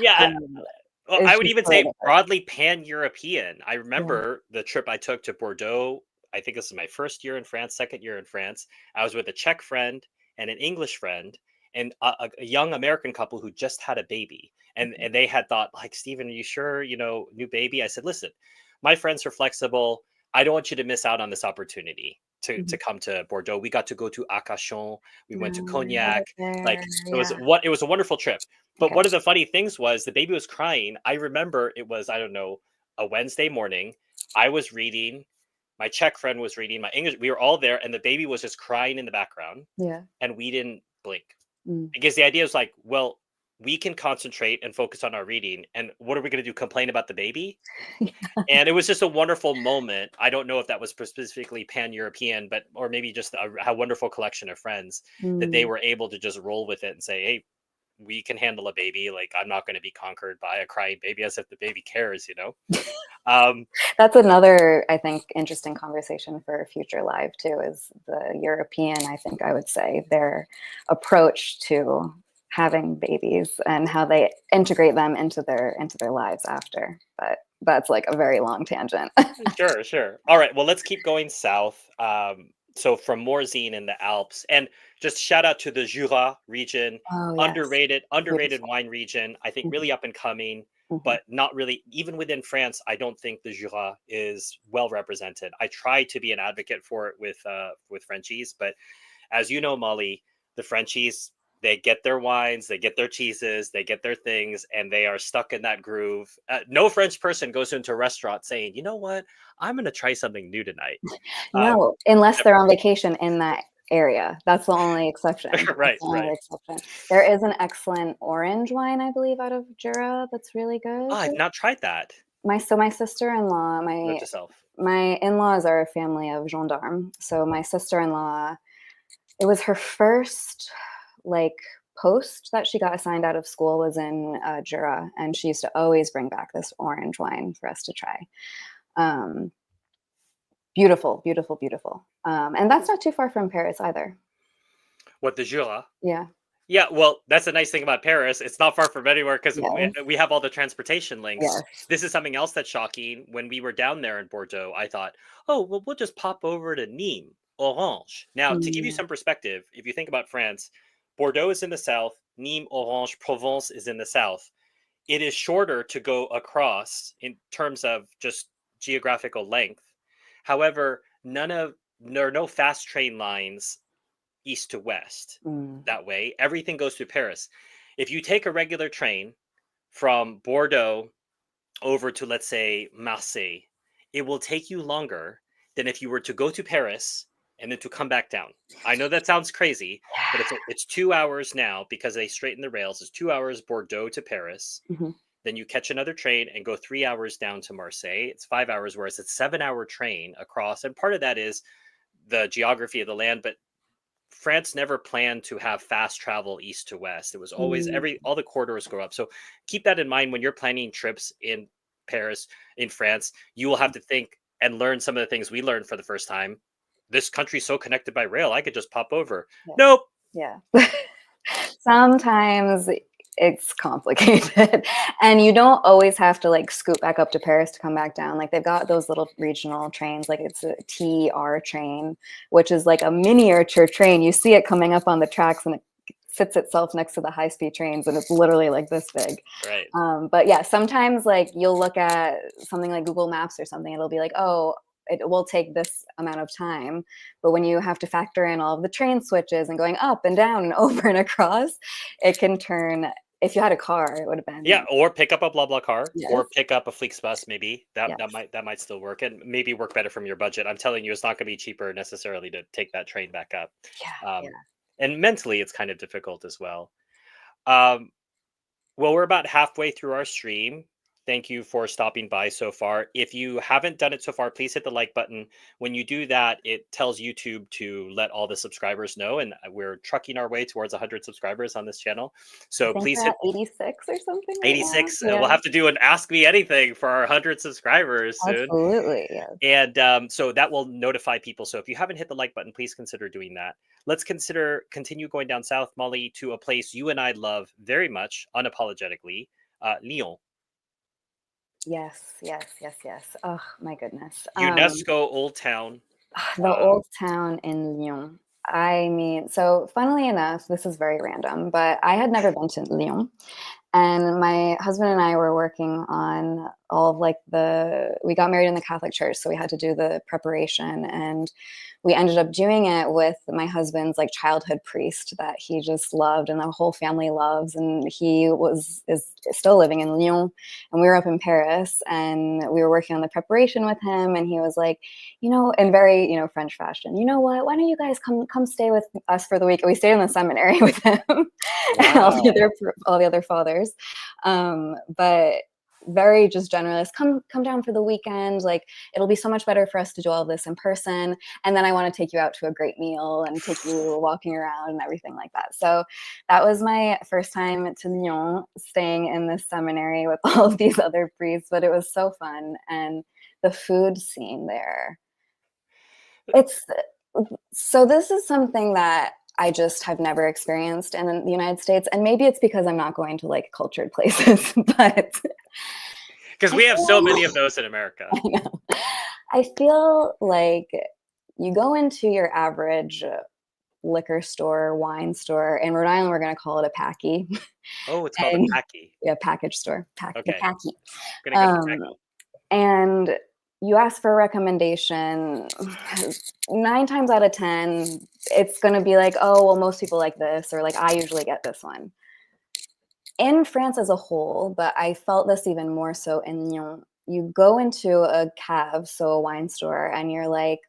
Speaker 1: Yeah.
Speaker 2: Um,
Speaker 1: Well, I
Speaker 2: it's
Speaker 1: would
Speaker 2: just
Speaker 1: even
Speaker 2: totally
Speaker 1: say
Speaker 2: different.
Speaker 1: broadly pan-European. I
Speaker 2: Yeah.
Speaker 1: remember the trip I took to Bordeaux. I think this is my first year in France, second year in France. I was with a Czech friend and an English friend and a young American couple who just had a baby. And
Speaker 2: Mhm.
Speaker 1: and they had thought, like, Stephen, are you sure, new baby? I said, listen, my friends are flexible. I don't want you to miss out on this opportunity to
Speaker 2: Mhm.
Speaker 1: come to Bordeaux. We got to go to Arcachon. We went to
Speaker 2: I love it
Speaker 1: Cognac.
Speaker 2: there.
Speaker 1: Like
Speaker 2: Yeah.
Speaker 1: it was a wonderful trip. But
Speaker 2: Okay.
Speaker 1: one of the funny things was the baby was crying. I remember it was, I don't know, a Wednesday morning. I was reading, my Czech friend was reading, my English, we were all there, and the baby was just crying in the background,
Speaker 2: Yeah.
Speaker 1: and we didn't blink.
Speaker 2: Mm.
Speaker 1: Because the idea was like, well, we can concentrate and focus on our reading. And what are we going to do? Complain about the baby? And it was just a wonderful moment. I don't know if that was specifically pan-European, but or maybe just a wonderful collection of friends that they
Speaker 2: Mm.
Speaker 1: were able to just roll with it and say, hey, we can handle a baby. Like I'm not going to be conquered by a crying baby, as if the baby cares. Um,
Speaker 2: That's another, I think, interesting conversation for a future live too, is the European, I think I would say, their approach to having babies and how they integrate them into their lives after. But that's like a very long tangent.
Speaker 1: sure, sure. All right. Well, let's keep going south. So from Morzine in the Alps, and just shout out to the Jura region,
Speaker 2: Oh yes,
Speaker 1: underrated
Speaker 2: beautiful.
Speaker 1: wine region. I think
Speaker 2: Mhm.
Speaker 1: really up and coming.
Speaker 2: Mhm.
Speaker 1: but not really. Even within France, I don't think the Jura is well represented. I try to be an advocate for it with Frenchies, but as you know, Molly, the Frenchies, they get their wines, they get their cheeses, they get their things, and they are stuck in that groove. No French person goes into a restaurant saying, "You know what? I'm going to try something new tonight." Um,
Speaker 2: No, unless they're
Speaker 1: Never.
Speaker 2: on vacation in that area. That's the only exception. That's
Speaker 1: Right,
Speaker 2: the only
Speaker 1: right.
Speaker 2: exception. There is an excellent orange wine, I believe, out of Jura that's really
Speaker 1: Oh,
Speaker 2: good.
Speaker 1: I've not tried that.
Speaker 2: My sister-in-law,
Speaker 1: Note to self.
Speaker 2: my in-laws are a family of gendarmes. So my sister-in-law, it was her first like post that she got assigned out of school was in Jura, and she used to always bring back this orange wine for us to try. Um, Beautiful, beautiful, beautiful. And that's not too far from Paris either.
Speaker 1: What, the Jura?
Speaker 2: Yeah.
Speaker 1: Yeah, well, that's a nice thing about Paris. It's not far from anywhere because
Speaker 2: Yes.
Speaker 1: we have all the transportation links.
Speaker 2: Yes.
Speaker 1: This is something else that's shocking. When we were down there in Bordeaux, I thought, oh, well, we'll just pop over to Nîmes, Orange. Now, to give you
Speaker 2: Mm,
Speaker 1: some perspective, if you think about France, Bordeaux is in the south, Nîmes, Orange, Provence is in the south. It is shorter to go across in terms of just geographical length. However, there are no fast train lines east to west
Speaker 2: mm,
Speaker 1: that way. Everything goes through Paris. If you take a regular train from Bordeaux over to, let's say, Marseille, it will take you longer than if you were to go to Paris and then to come back down. I know that sounds crazy, but it's 2 hours now because they straighten the rails. It's 2 hours Bordeaux to Paris.
Speaker 2: mhm.
Speaker 1: Then you catch another train and go 3 hours down to Marseille. It's 5 hours, whereas it's 7 hour train across. And part of that is the geography of the land, but France never planned to have fast travel east to west. It was always
Speaker 2: Mm,
Speaker 1: all the corridors go up. So keep that in mind when you're planning trips in Paris, in France. You will have to think and learn some of the things we learned for the first time. This country's so connected by rail, I could just pop over.
Speaker 2: yeah.
Speaker 1: Nope.
Speaker 2: Yeah. Sometimes it's complicated. And you don't always have to like scoot back up to Paris to come back down. Like they've got those little regional trains, like it's a TR train, which is like a miniature train. You see it coming up on the tracks and it sits itself next to the high speed trains and it's literally like this big.
Speaker 1: Right.
Speaker 2: But yeah, sometimes like you'll look at something like Google Maps or something, it'll be like, oh, it will take this amount of time. But when you have to factor in all of the train switches and going up and down and over and across, it can turn. If you had a car, it would have
Speaker 1: Yeah,
Speaker 2: been
Speaker 1: or pick up a blah blah car, or
Speaker 2: yes,
Speaker 1: pick up a Flixbus. Maybe
Speaker 2: yes,
Speaker 1: that might still work, and maybe work better from your budget. I'm telling you, it's not going to be cheaper necessarily to take that train back up.
Speaker 2: yeah,
Speaker 1: Um, and mentally, it's kind of difficult as well. Um, Well, we're about halfway through our stream. Thank you for stopping by so far. If you haven't done it so far, please hit the like button. When you do that, it tells YouTube to let all the subscribers know. And we're trucking our way towards 100 subscribers on this channel.
Speaker 2: I
Speaker 1: So
Speaker 2: think
Speaker 1: please
Speaker 2: we're
Speaker 1: hit
Speaker 2: at 86 or something right now.
Speaker 1: 86.
Speaker 2: Yeah,
Speaker 1: We'll have to do an Ask Me Anything for our 100 subscribers soon.
Speaker 2: absolutely. Yes.
Speaker 1: And so that will notify people. So if you haven't hit the like button, please consider doing that. Let's continue going down south, Molly, to a place you and I love very much, unapologetically, Lyon.
Speaker 2: Yes, yes, yes, yes. Oh my goodness.
Speaker 1: UNESCO Old Town.
Speaker 2: The old town in Lyon. I mean, so funnily enough, this is very random, but I had never been to Lyon. And my husband and I were working on all of like we got married in the Catholic Church, so we had to do the preparation. And we ended up doing it with my husband's like childhood priest that he just loved and the whole family loves. And is still living in Lyon. And we were up in Paris and we were working on the preparation with him. And he was like, in very, French fashion, you know what? Why don't you guys come stay with us for the week? And we stayed in the seminary with him and
Speaker 1: Wow.
Speaker 2: all the other fathers. But very just generalist, come down for the weekend. Like it'll be so much better for us to do all this in person. And then I want to take you out to a great meal and take you walking around and everything like that. So that was my first time to Lyon, staying in this seminary with all of these other priests, but it was so fun. And the food scene there, it's so this is something that I just have never experienced in the United States. And maybe it's because I'm not going to like cultured places, but
Speaker 1: Because
Speaker 2: I
Speaker 1: we have so
Speaker 2: feel,
Speaker 1: many of those in America.
Speaker 2: I know, I feel like you go into your average liquor store, wine store. In Rhode Island, we're going to call it a packy.
Speaker 1: Oh, it's called a
Speaker 2: And
Speaker 1: packy.
Speaker 2: yeah, package store, the
Speaker 1: Okay,
Speaker 2: packy.
Speaker 1: gonna get the
Speaker 2: Um,
Speaker 1: packy.
Speaker 2: and you ask for a recommendation, 9 times out of 10, it's going to be like, oh, well, most people like this, or like, I usually get this one. In France as a whole, but I felt this even more so in Lyon, you go into a cave, so a wine store, and you're like,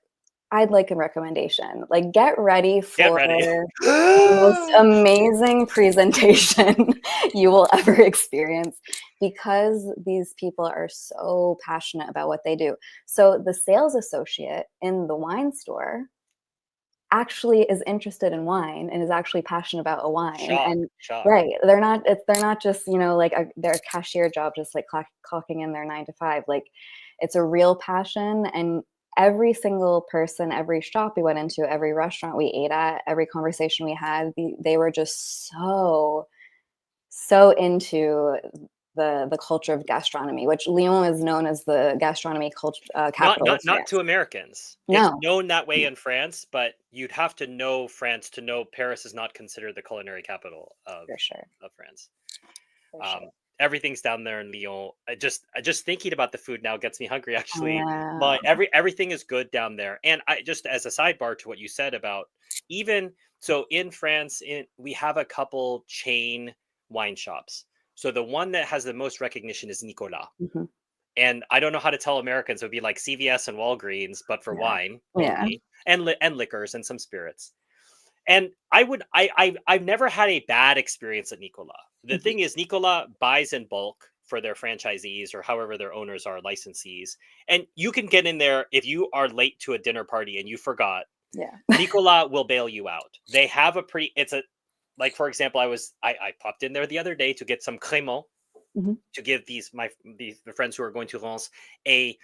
Speaker 2: I'd like a recommendation. Like, get ready
Speaker 1: Get
Speaker 2: for
Speaker 1: ready.
Speaker 2: the most amazing presentation you will ever experience, because these people are so passionate about what they do. So the sales associate in the wine store actually is interested in wine and is actually passionate about a wine.
Speaker 1: Shock,
Speaker 2: And
Speaker 1: shock.
Speaker 2: right, they're not just, like their cashier job, just like clocking in their 9 to 5. Like, it's a real passion. And every single person, every shop we went into, every restaurant we ate at, every conversation we had, they were just so into the culture of gastronomy, which Lyon is known as the gastronomy culture
Speaker 1: Not
Speaker 2: capital of
Speaker 1: not not to
Speaker 2: France.
Speaker 1: Americans. It's
Speaker 2: No,
Speaker 1: known that way in France, but you'd have to know France to know Paris is not considered the culinary capital
Speaker 2: for sure,
Speaker 1: of France.
Speaker 2: for sure.
Speaker 1: Um, Everything's down there in Lyon. I just thinking about the food now gets me hungry.
Speaker 2: I
Speaker 1: Actually,
Speaker 2: know.
Speaker 1: my everything is good down there. And I just as a sidebar to what you said about even so in France, we have a couple chain wine shops. So the one that has the most recognition is Nicola.
Speaker 2: Mhm.
Speaker 1: And I don't know how to tell Americans. It would be like CVS and Walgreens, but for
Speaker 2: Yeah.
Speaker 1: wine
Speaker 2: Yeah.
Speaker 1: mainly, and liquors and some spirits. And I've never had a bad experience at Nicola. The
Speaker 2: Mhm.
Speaker 1: thing is, Nicola buys in bulk for their franchisees or however their owners are licensees, and you can get in there if you are late to a dinner party and you forgot.
Speaker 2: Yeah.
Speaker 1: Nicola will bail you out. They have a pretty. It's a like for example, I popped in there the other day to get some crémant
Speaker 2: Mhm.
Speaker 1: to give the friends who are going to Reims a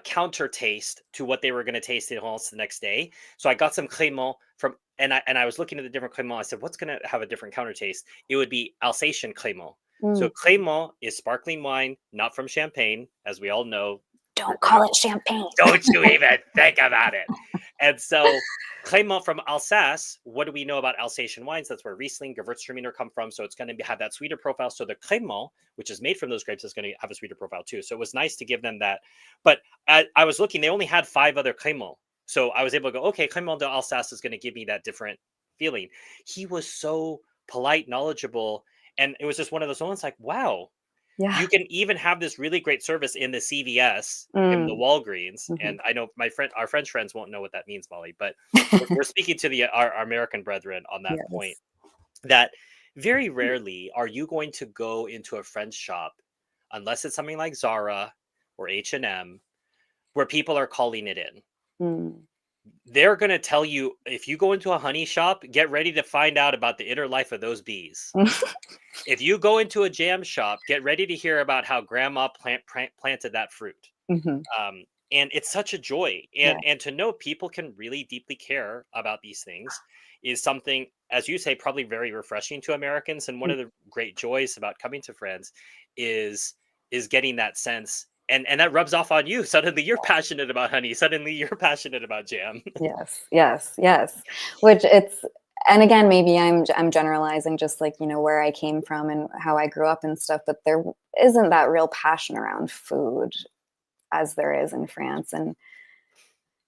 Speaker 1: counter taste to what they were going to taste in Reims the next day. So I got some Clément from, and I was looking at the different Clément. I said, what's going to have a different counter taste? It would be Alsatian Clément. So
Speaker 2: Mm.
Speaker 1: Clément is sparkling wine, not from Champagne, as we all know. You're
Speaker 2: Don't
Speaker 1: going to
Speaker 2: call it champagne.
Speaker 1: don't you even think about it. And so Clément from Alsace, what do we know about Alsatian wines? That's where Riesling, Gewürztraminer come from. So it's going to have that sweeter profile. So the Clément, which is made from those grapes, is going to have a sweeter profile too. So it was nice to give them that. But I was looking, they only had 5 other Clément. So I was able to go, okay, Clément d'Alsace is going to give me that different feeling. He was so polite, knowledgeable. And it was just one of those moments like, wow,
Speaker 2: Yeah.
Speaker 1: you can even have this really great service in the CVS, in the
Speaker 2: Mm.
Speaker 1: Walgreens,
Speaker 2: Mhm.
Speaker 1: and I know our French friends won't know what that means, Molly, but we're speaking to our American brethren on that point.
Speaker 2: Yes.
Speaker 1: That very rarely are you going to go into a French shop, unless it's something like Zara or H&M, where people are calling it in.
Speaker 2: Mm.
Speaker 1: They're going to tell you if you go into a honey shop, get ready to find out about the inner life of those bees. If you go into a jam shop, get ready to hear about how grandma planted that fruit.
Speaker 2: Mhm.
Speaker 1: And it's such a joy.
Speaker 2: Yeah.
Speaker 1: And to know people can really deeply care about these things is something, as you say, probably very refreshing to Americans. And one
Speaker 2: Mm.
Speaker 1: of the great joys about coming to France is getting that sense. And that rubs off on you. Suddenly you're passionate about honey. Suddenly you're passionate about jam.
Speaker 2: Yes. Yes. Yes. Which it's and again, maybe I'm generalizing, just like, where I came from and how I grew up and stuff, but there isn't that real passion around food as there is in France. And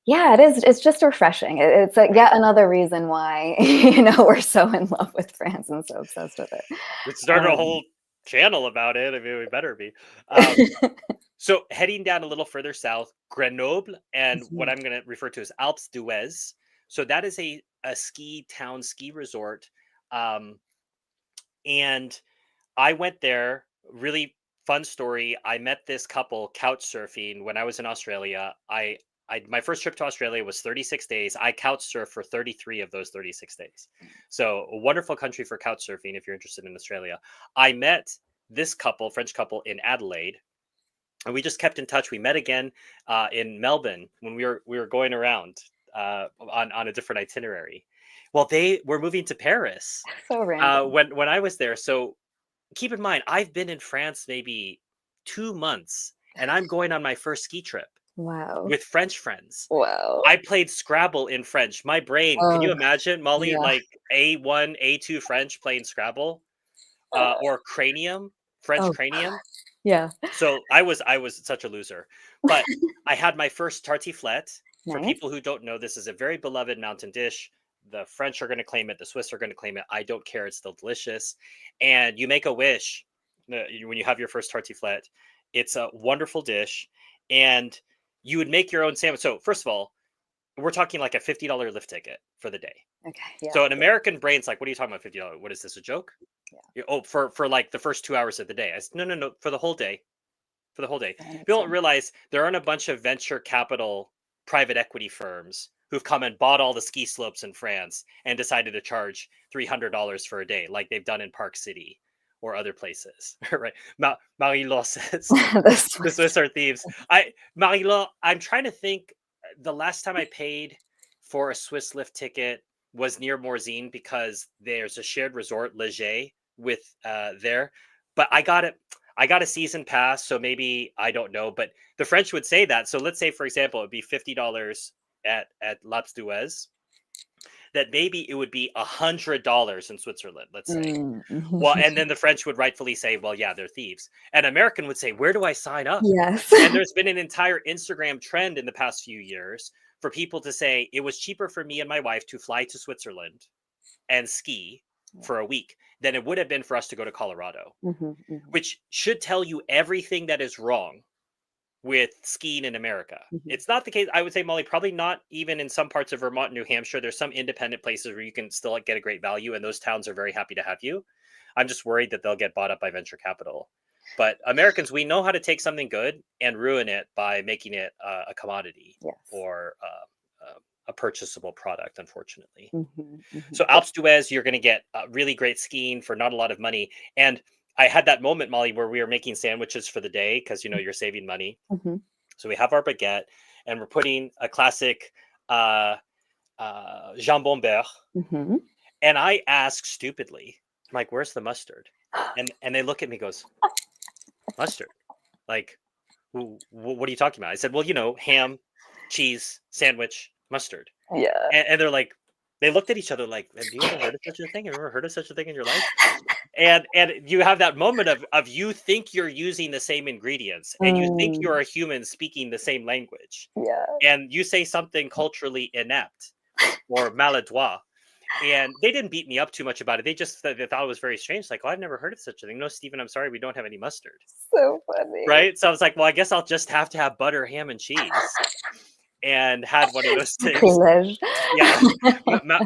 Speaker 2: yeah, it is. It's just refreshing. It's like yet another reason why we're so in love with France and so obsessed with it.
Speaker 1: We started a
Speaker 2: Um,
Speaker 1: whole channel about it. I mean, we better be. Um, So heading down a little further south, Grenoble, and what
Speaker 2: Mhm.
Speaker 1: I'm going to refer to as Alps Due. So that is a ski town, ski resort. Um, and I went there. Really fun story. I met this couple couch surfing when I was in Australia. My first trip to Australia was 36 days. I couch surfed for 33 of those 36 days. So a wonderful country for couch surfing if you're interested in Australia. I met this couple, French couple, in Adelaide, and we just kept in touch. We met again in Melbourne when we were going around on a different itinerary. Well, they were moving to Paris
Speaker 2: So random.
Speaker 1: when I was there. So keep in mind, I've been in France maybe 2 months, and I'm going on my first ski trip.
Speaker 2: Wow.
Speaker 1: with French friends.
Speaker 2: Wow.
Speaker 1: I played Scrabble in French. My brain, can you
Speaker 2: Oh,
Speaker 1: imagine, Molly,
Speaker 2: yeah.
Speaker 1: like A1, A2 French playing Scrabble? Or Cranium, French
Speaker 2: Oh,
Speaker 1: Cranium?
Speaker 2: yeah.
Speaker 1: So I was such a loser. But I had my first tartiflette. For
Speaker 2: Nice.
Speaker 1: people who don't know, this is a very beloved mountain dish. The French are going to claim it, the Swiss are going to claim it. I don't care, it's still delicious. And you make a wish when you have your first tartiflette. It's a wonderful dish, and you would make your own sandwich. So first of all, we're talking like a $50 lift ticket for the day.
Speaker 2: Okay. Yeah.
Speaker 1: So an
Speaker 2: Yeah.
Speaker 1: American brain's like, "What are you talking about, $50? What is this, a joke?"
Speaker 2: Yeah.
Speaker 1: Oh, for like the first 2 hours of the day. I said, no, no, no, for the whole day. For the whole day.
Speaker 2: That makes
Speaker 1: People don't
Speaker 2: sense.
Speaker 1: realize there aren't a bunch of venture capital private equity firms who've come and bought all the ski slopes in France and decided to charge $300 for a day, like they've done in Park City or other places. Right? Marie-Laure says
Speaker 2: The
Speaker 1: the
Speaker 2: Swiss.
Speaker 1: Swiss are thieves. Marie-Laure, I'm trying to think. The last time I paid for a Swiss lift ticket was near Morzine because there's a shared resort, Leger, with there. But I got a season pass, so maybe I don't know. But the French would say that. So let's say, for example, it would be $50 at L'Alps Due, that maybe it would be $100 in Switzerland, let's say. Well, and then the French would rightfully say, well, yeah, they're thieves. An American would say, where do I sign up?
Speaker 2: Yes.
Speaker 1: And there's been an entire Instagram trend in the past few years for people to say it was cheaper for me and my wife to fly to Switzerland and ski
Speaker 2: Yeah.
Speaker 1: for a week than it would have been for us to go to Colorado,
Speaker 2: Mm-hmm.
Speaker 1: which should tell you everything that is wrong with skiing in America.
Speaker 2: Mm-hmm.
Speaker 1: It's not the case. I would say, Molly, probably not even in some parts of Vermont, New Hampshire. There's some independent places where you can still get a great value, and those towns are very happy to have you. I'm just worried that they'll get bought up by venture capital. But Americans, we know how to take something good and ruin it by making it a commodity
Speaker 2: Yes.
Speaker 1: or a purchasable product, unfortunately.
Speaker 2: Mm-hmm. Mm-hmm.
Speaker 1: So Alps d'Huez, you're going to get really great skiing for not a lot of money. And I had that moment, Molly, where we were making sandwiches for the day because you're saving money.
Speaker 2: Mm-hmm.
Speaker 1: So we have our baguette, and we're putting a classic uh, jambon beurre.
Speaker 2: Mm-hmm.
Speaker 1: And I ask stupidly, I'm like, "Where's the mustard?" And they look at me, goes, "Mustard? Like, what are you talking about?" I said, "Well, ham, cheese, sandwich, mustard."
Speaker 2: Yeah.
Speaker 1: And they're like, they looked at each other like, "Have you ever heard of such a thing? Have you ever heard of such a thing in your life?" And you have that moment of you think you're using the same ingredients and you think
Speaker 2: Mm,
Speaker 1: you're a human speaking the same language,
Speaker 2: yeah.
Speaker 1: and you say something culturally inept or maladroit, and they didn't beat me up too much about it. They thought it was very strange, like, "Oh, I've never heard of such a thing. No, Stephen, I'm sorry, we don't have any mustard."
Speaker 2: So funny.
Speaker 1: Right? So I was like, well, I guess I'll just have to have butter, ham, and cheese, and had one of those things.
Speaker 2: Sacrilege.
Speaker 1: Yeah.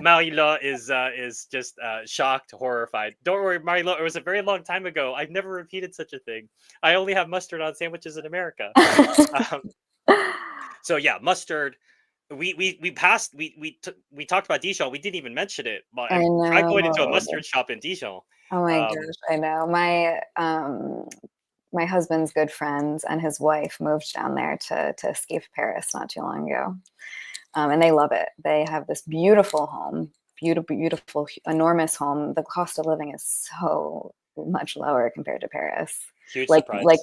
Speaker 1: Marie-Laure is just shocked, horrified. Don't worry, Marie-Laure, it was a very long time ago. I've never repeated such a thing. I only have mustard on sandwiches in America. Um, so yeah, mustard. We passed. We talked about Dijon. We didn't even mention it.
Speaker 2: I
Speaker 1: Try going into a
Speaker 2: know.
Speaker 1: mustard shop in Dijon.
Speaker 2: Oh my
Speaker 1: Um,
Speaker 2: gosh, I know. My husband's good friends and his wife moved down there to escape Paris not too long ago. And they love it. They have this beautiful home, beautiful, enormous home. The cost of living is so much lower compared to Paris,
Speaker 1: Huge
Speaker 2: like
Speaker 1: surprise.
Speaker 2: like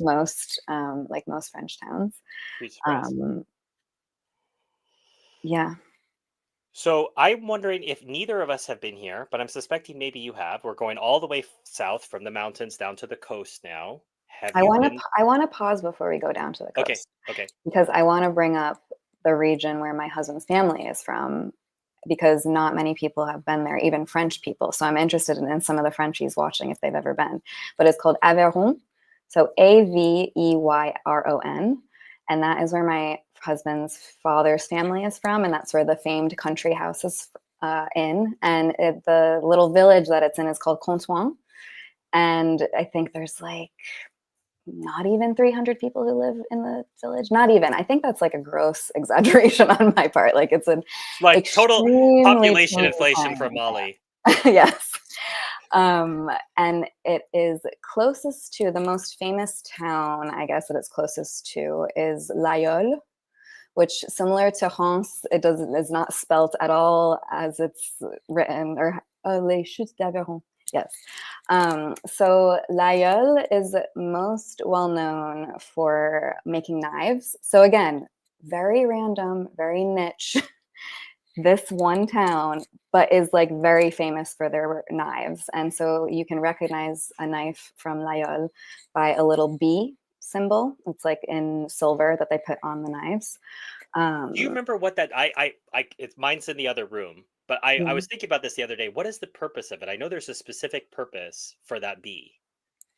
Speaker 2: most French towns.
Speaker 1: Huge surprise.
Speaker 2: Um, yeah,
Speaker 1: So I'm wondering if neither of us have been here, but I'm suspecting maybe you have. We're going all the way south from the mountains down to the coast now. Have you been?
Speaker 2: I want to pause before we go down to the
Speaker 1: Okay,
Speaker 2: coast
Speaker 1: okay.
Speaker 2: because I want to bring up the region where my husband's family is from because not many people have been there, even French people. So I'm interested in some of the Frenchies watching if they've ever been. But it's called Aveyron. So Aveyron. And that is where my husband's father's family is from. And that's where the famed country house is in. And the little village that it's in is called Contoin. And I think there's like not even 300 people who live in the village. Not even. I think that's like a gross exaggeration on my part. Like it's an
Speaker 1: Like total
Speaker 2: extremely
Speaker 1: population
Speaker 2: tiny
Speaker 1: inflation from
Speaker 2: town.
Speaker 1: Mali.
Speaker 2: Yes. And it is closest to the most famous town, I guess, that it's closest to is L'Aïeul, which similar to Reims, is not spelt at all as it's written, or Les Chutes d'Aveyron. Yes. So L'Aïeul is most well known for making knives. So again, very random, very niche, this one town, but is like very famous for their knives. And so you can recognize a knife from Layol by a little bee symbol. It's like in silver that they put on the knives.
Speaker 1: Do you remember what that it's mine's in the other room, but I
Speaker 2: Yeah.
Speaker 1: was thinking about this the other day. What is the purpose of it? I know there's a specific purpose for that bee.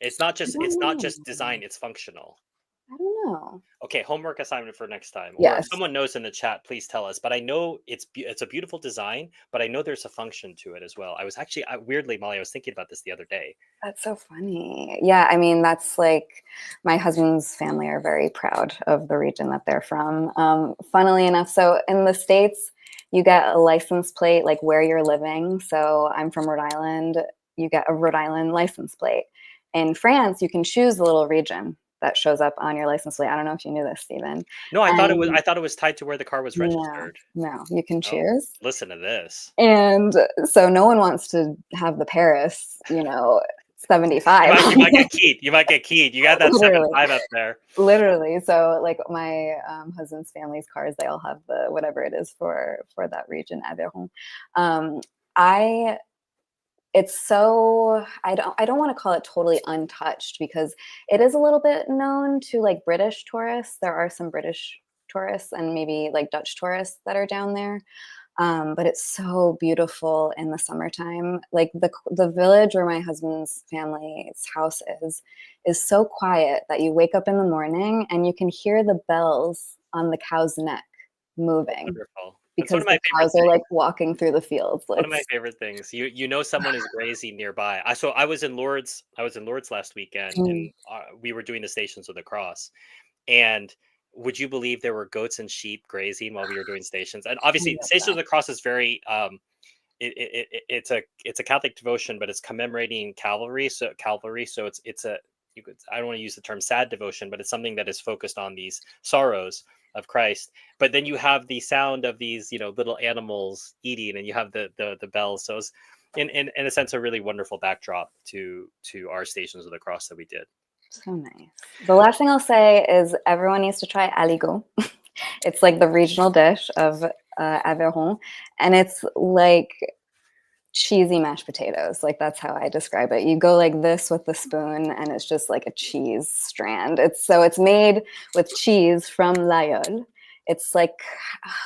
Speaker 2: I
Speaker 1: It's
Speaker 2: don't
Speaker 1: not
Speaker 2: know.
Speaker 1: just design, it's functional.
Speaker 2: I don't know.
Speaker 1: Okay, homework assignment for next time. Or if
Speaker 2: Yes,
Speaker 1: someone knows in the chat, please tell us. But I know it's a beautiful design, but I know there's a function to it as well. I was actually weirdly, Molly, I was thinking about this the other day.
Speaker 2: that's so funny. Yeah, I mean, that's like my husband's family are very proud of the region that they're from. Funnily enough, so in the States, you get a license plate like where you're living. So I'm from Rhode Island, you get a Rhode Island license plate. In France, you can choose the little region that shows up on your license plate. I don't know if you knew this, Stephen.
Speaker 1: No,
Speaker 2: And
Speaker 1: I thought it was tied to where the car was
Speaker 2: no,
Speaker 1: registered.
Speaker 2: no, you can
Speaker 1: Oh,
Speaker 2: choose.
Speaker 1: listen to this.
Speaker 2: And so no one wants to have the Paris, 75.
Speaker 1: You might get keyed. You might get keyed. You got that
Speaker 2: Literally.
Speaker 1: 7.5 up there.
Speaker 2: Literally. So like my husband's family's cars, they all have the whatever it is for that region, Aveyron. I it's so I don't want to call it totally untouched because it is a little bit known to like British tourists. There are some British tourists and maybe like Dutch tourists that are down there. But it's so beautiful in the summertime. Like the village where my husband's family's house is so quiet that you wake up in the morning and you can hear the bells on the cow's neck moving
Speaker 1: Wonderful. That's one
Speaker 2: because
Speaker 1: of my
Speaker 2: the
Speaker 1: favorite
Speaker 2: cows are
Speaker 1: things.
Speaker 2: like walking through the fields.
Speaker 1: One of my
Speaker 2: It's
Speaker 1: favorite things. You know someone is grazing nearby. I was in Lourdes. I was in Lourdes last weekend,
Speaker 2: mm,
Speaker 1: and we were doing the Stations of the Cross. And would you believe there were goats and sheep grazing while we were doing stations? And
Speaker 2: I
Speaker 1: obviously,
Speaker 2: love
Speaker 1: Stations of
Speaker 2: that.
Speaker 1: the Cross is very it's a Catholic devotion, but it's commemorating cavalry. So cavalry. So it's a you could I don't want to use the term sad devotion, but it's something that is focused on these sorrows of Christ. But then you have the sound of these little animals eating, and you have the bells. So it's in a sense a really wonderful backdrop to our Stations of the Cross that we did.
Speaker 2: So nice. The last thing I'll say is everyone needs to try Alligo. It's like the regional dish of Aveyron, and it's like cheesy mashed potatoes. Like that's how I describe it. You go like this with the spoon, and it's just like a cheese strand. It's made with cheese from Layol. It's like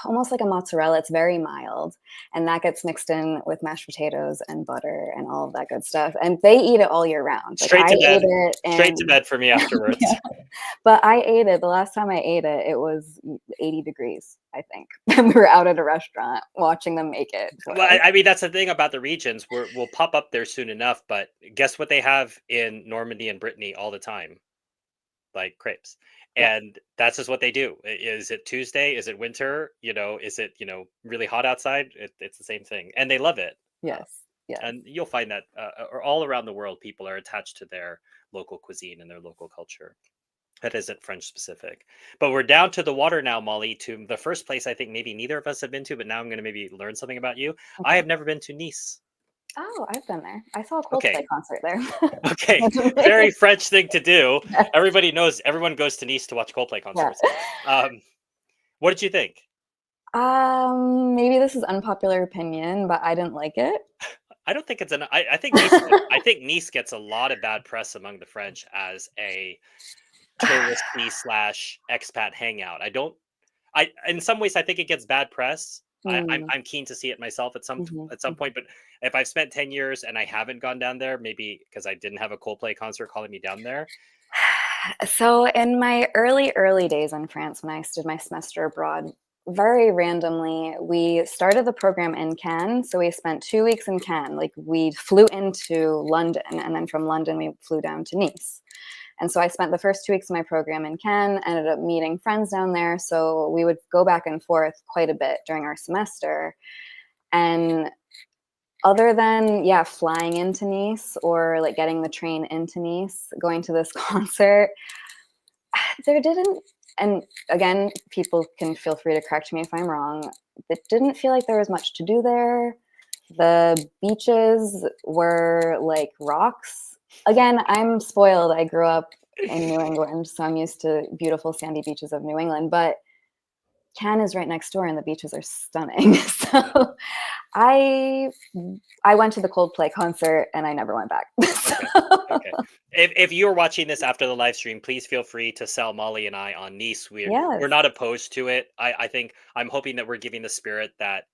Speaker 2: almost like a mozzarella. It's very mild, and that gets mixed in with mashed potatoes and butter and all of that good stuff. And they eat it all year round. Like
Speaker 1: Straight
Speaker 2: I
Speaker 1: to
Speaker 2: ate
Speaker 1: bed.
Speaker 2: it,
Speaker 1: Straight to
Speaker 2: and
Speaker 1: bed for me afterwards.
Speaker 2: yeah, but I ate it. The last time I ate it, it was 80 degrees, I think. And we were out at a restaurant watching them make it for
Speaker 1: Well,
Speaker 2: us.
Speaker 1: I mean, that's the thing about the regions. We'll pop up there soon enough, but guess what they have in Normandy and Brittany all the time? Like crepes.
Speaker 2: Yeah.
Speaker 1: And that's just what they do. Is it Tuesday? Is it winter? Is it, really hot outside? It's the same thing. And they love it.
Speaker 2: Yes. Yes.
Speaker 1: And you'll find that or all around the world, people are attached to their local cuisine and their local culture. That isn't French specific. But we're down to the water now, Molly, to the first place I think maybe neither of us have been to, but now I'm going to maybe learn something about you. I
Speaker 2: Okay.
Speaker 1: have never been to Nice.
Speaker 2: Oh, I've been there. I saw a
Speaker 1: Okay.
Speaker 2: Coldplay concert there.
Speaker 1: Okay.
Speaker 2: Randomly.
Speaker 1: Very French thing to do. Everybody knows everyone goes to Nice to watch Coldplay
Speaker 2: Yeah.
Speaker 1: concerts. What did you think?
Speaker 2: Maybe this is unpopular opinion, but I didn't like it.
Speaker 1: I don't think it's I think Nice gets a lot of bad press among the French as a touristy slash expat hangout. I in some ways I think it gets bad press.
Speaker 2: Mm,
Speaker 1: I'm keen to see it myself at
Speaker 2: mhm,
Speaker 1: some
Speaker 2: mhm.
Speaker 1: point, but if I've spent 10 years and I haven't gone down there, maybe because I didn't have a Coldplay concert calling me down there.
Speaker 2: So in my early days in France, when I did my semester abroad, very randomly, we started the program in Cannes. So we spent 2 weeks in Cannes. Like we flew into London, and then from London we flew down to Nice. And so I spent the first 2 weeks of my program in Cannes, ended up meeting friends down there. So we would go back and forth quite a bit during our semester. And other than, yeah, flying into Nice or like getting the train into Nice, going to this concert, there didn't, and again, people can feel free to correct me if I'm wrong, it didn't feel like there was much to do there. The beaches were like rocks. Again, I'm spoiled. I grew up in New England, so I'm used to beautiful sandy beaches of New England, but Cannes is right next door and the beaches are stunning. So I went to the Coldplay concert and I never went back.
Speaker 1: Okay.
Speaker 2: So,
Speaker 1: Okay. If you're watching this after the live stream, please feel free to sell Molly and I on Nice. We're
Speaker 2: yes.
Speaker 1: not opposed to it. I think I'm hoping that we're giving the spirit that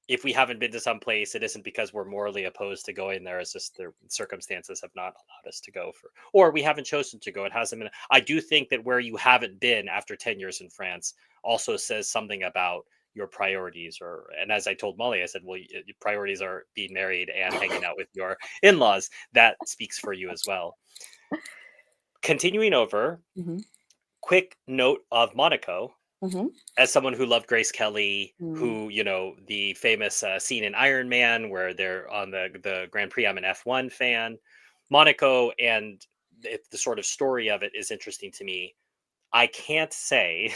Speaker 1: if we haven't been to some place, it isn't because we're morally opposed to going there. It's just the circumstances have not allowed us to go for, or we haven't chosen to go. It hasn't been. I do think that where you haven't been after 10 years in France also says something about your priorities. Or, and as I told Molly, I said, well, your priorities are being married and hanging out with your in-laws. That speaks for you as well. Continuing over,
Speaker 2: Hmm.
Speaker 1: quick note of Monaco.
Speaker 2: Hmm.
Speaker 1: As someone who loved Grace Kelly,
Speaker 2: Mm.
Speaker 1: who, the famous scene in Iron Man where they're on the Grand Prix, I'm an F1 fan. Monaco and the sort of story of it is interesting to me. I can't say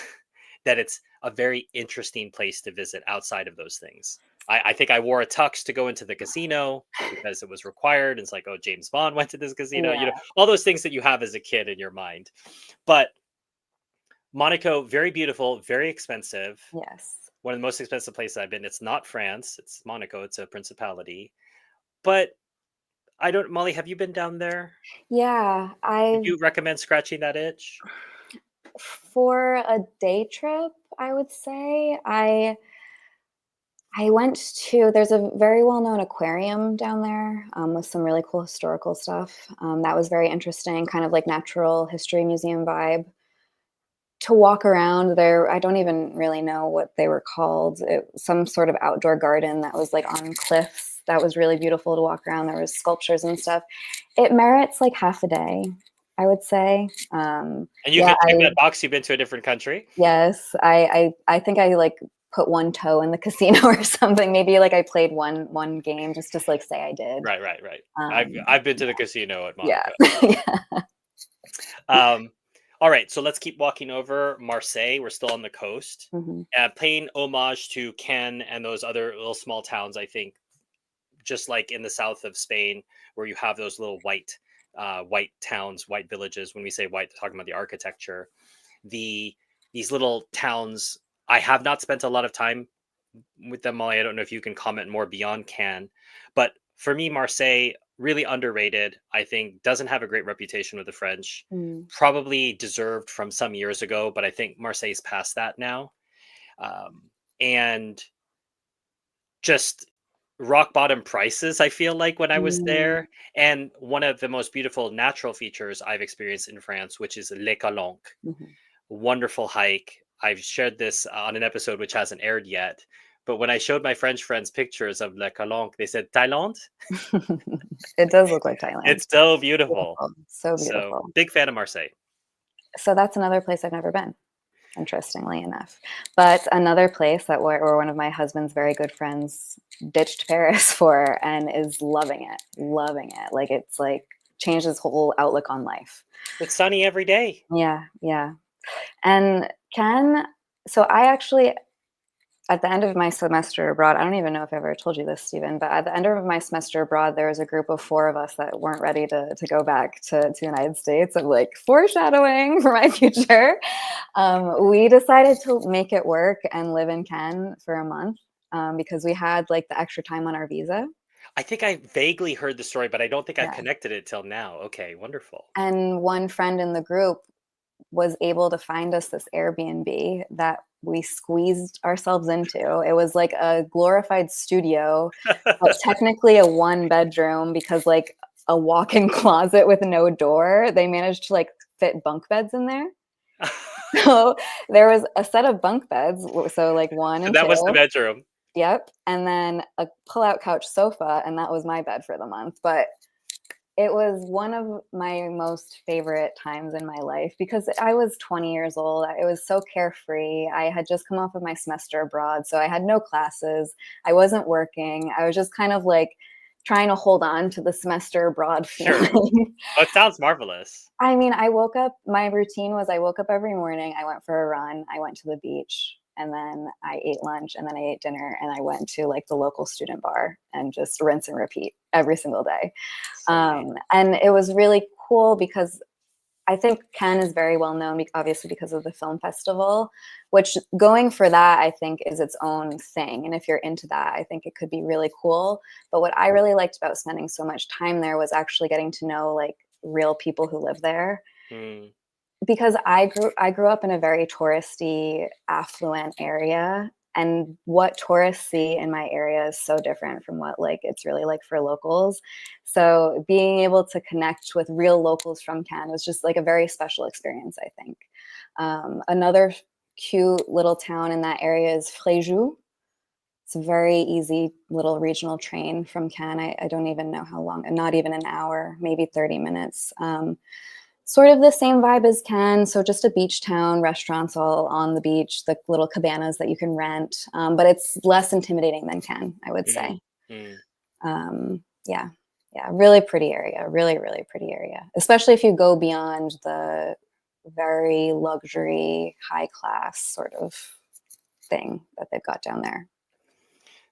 Speaker 1: that it's a very interesting place to visit outside of those things. I think I wore a tux to go into the casino because it was required. It's like, oh, James Bond went to this casino,
Speaker 2: Yeah.
Speaker 1: all those things that you have as a kid in your mind. But Monaco, very beautiful, very expensive.
Speaker 2: Yes.
Speaker 1: One of the most expensive places I've been. It's not France, it's Monaco, it's a principality. But I don't Molly, have you been down there?
Speaker 2: Yeah.
Speaker 1: Would
Speaker 2: I
Speaker 1: you recommend scratching that itch?
Speaker 2: For a day trip, I would say I went to there's a very well-known aquarium down there, with some really cool historical stuff. That was very interesting, kind of like natural history museum vibe. To walk around there, I don't even really know what they were called. Some sort of outdoor garden that was like on cliffs. That was really beautiful to walk around. There was sculptures and stuff. It merits like half a day, I would say.
Speaker 1: And you
Speaker 2: Yeah,
Speaker 1: can check that box, you've been to a different country?
Speaker 2: yes, I think I like put one toe in the casino or something. Maybe like I played one game just to like say I did.
Speaker 1: Right, right, right. I've
Speaker 2: Um,
Speaker 1: I've been to the casino at
Speaker 2: yeah,
Speaker 1: Monaco.
Speaker 2: yeah.
Speaker 1: Um, all right, so let's keep walking over Marseille. We're still on the coast.
Speaker 2: Hmm.
Speaker 1: Paying homage to Ken and those other little small towns, I think, just like in the south of Spain, where you have those little white towns, white villages. When we say white, talking about the architecture, the these little towns. I have not spent a lot of time with them, Molly. I don't know if you can comment more beyond Cannes, but for me, Marseille really underrated. I think doesn't have a great reputation with the French.
Speaker 2: Mm.
Speaker 1: Probably deserved from some years ago, but I think Marseille's past that now. And just rock bottom prices, I feel like, when I was
Speaker 2: Mm.
Speaker 1: there. And one of the most beautiful natural features I've experienced in France, which is Les Calanques.
Speaker 2: Mhm.
Speaker 1: Wonderful hike. I've shared this on an episode which hasn't aired yet. But when I showed my French friends pictures of Les Calanques, they said, Thailand?
Speaker 2: It does look like Thailand.
Speaker 1: It's so beautiful.
Speaker 2: Beautiful, so
Speaker 1: So
Speaker 2: beautiful.
Speaker 1: big fan of Marseille.
Speaker 2: So that's another place I've never been, interestingly enough. But another place that where one of my husband's very good friends ditched Paris for and is loving it, loving it. Like it's like changed his whole outlook on life.
Speaker 1: It's sunny every day.
Speaker 2: Yeah, yeah. And Ken, so I actually, at the end of my semester abroad, I don't even know if I ever told you this, Stephen, but at the end of my semester abroad, there was a group of four of us that weren't ready to go back to the United States. I'm like foreshadowing for my future. We decided to make it work and live in Cannes for a month, because we had like the extra time on our visa.
Speaker 1: I think I vaguely heard the story, but I don't think I've
Speaker 2: Yeah.
Speaker 1: connected it till now. Okay, wonderful.
Speaker 2: And one friend in the group was able to find us this Airbnb that we squeezed ourselves into. It was like a glorified studio, but technically a one bedroom because like a walk-in closet with no door. They managed to like fit bunk beds in there. So there was a set of bunk beds, so like one
Speaker 1: So
Speaker 2: and
Speaker 1: that was the
Speaker 2: two.
Speaker 1: bedroom.
Speaker 2: Yep. And then a pull-out couch sofa, and that was my bed for the month. But it was one of my most favorite times in my life because I was 20 years old. It was so carefree. I had just come off of my semester abroad, so I had no classes. I wasn't working. I was just kind of like trying to hold on to the semester abroad
Speaker 1: Sure.
Speaker 2: feeling.
Speaker 1: That sounds marvelous.
Speaker 2: I mean, I woke up, my routine was I woke up every morning, I went for a run, I went to the beach, and then I ate lunch, and then I ate dinner, and I went to like the local student bar and just rinse and repeat every single day.
Speaker 1: So neat.
Speaker 2: And it was really cool because I think Cannes is very well known, obviously, because of the film festival, which going for that, I think, is its own thing. And if you're into that, I think it could be really cool. But what I really liked about spending so much time there was actually getting to know like real people who live there.
Speaker 1: Mm.
Speaker 2: Because I grew up in a very touristy, affluent area, and what tourists see in my area is so different from what like it's really like for locals. So being able to connect with real locals from Cannes was just like a very special experience, I think. Another cute little town in that area is Fréjus. It's a very easy little regional train from Cannes. I don't even know how long, not even an hour, maybe 30 minutes. Sort of the same vibe as Cannes, so just a beach town, restaurants all on the beach, the little cabanas that you can rent, but it's less intimidating than Cannes, I would say.
Speaker 1: Mm.
Speaker 2: Yeah, yeah, really pretty area, really, really pretty area, especially if you go beyond the very luxury, high class sort of thing that they've got down there.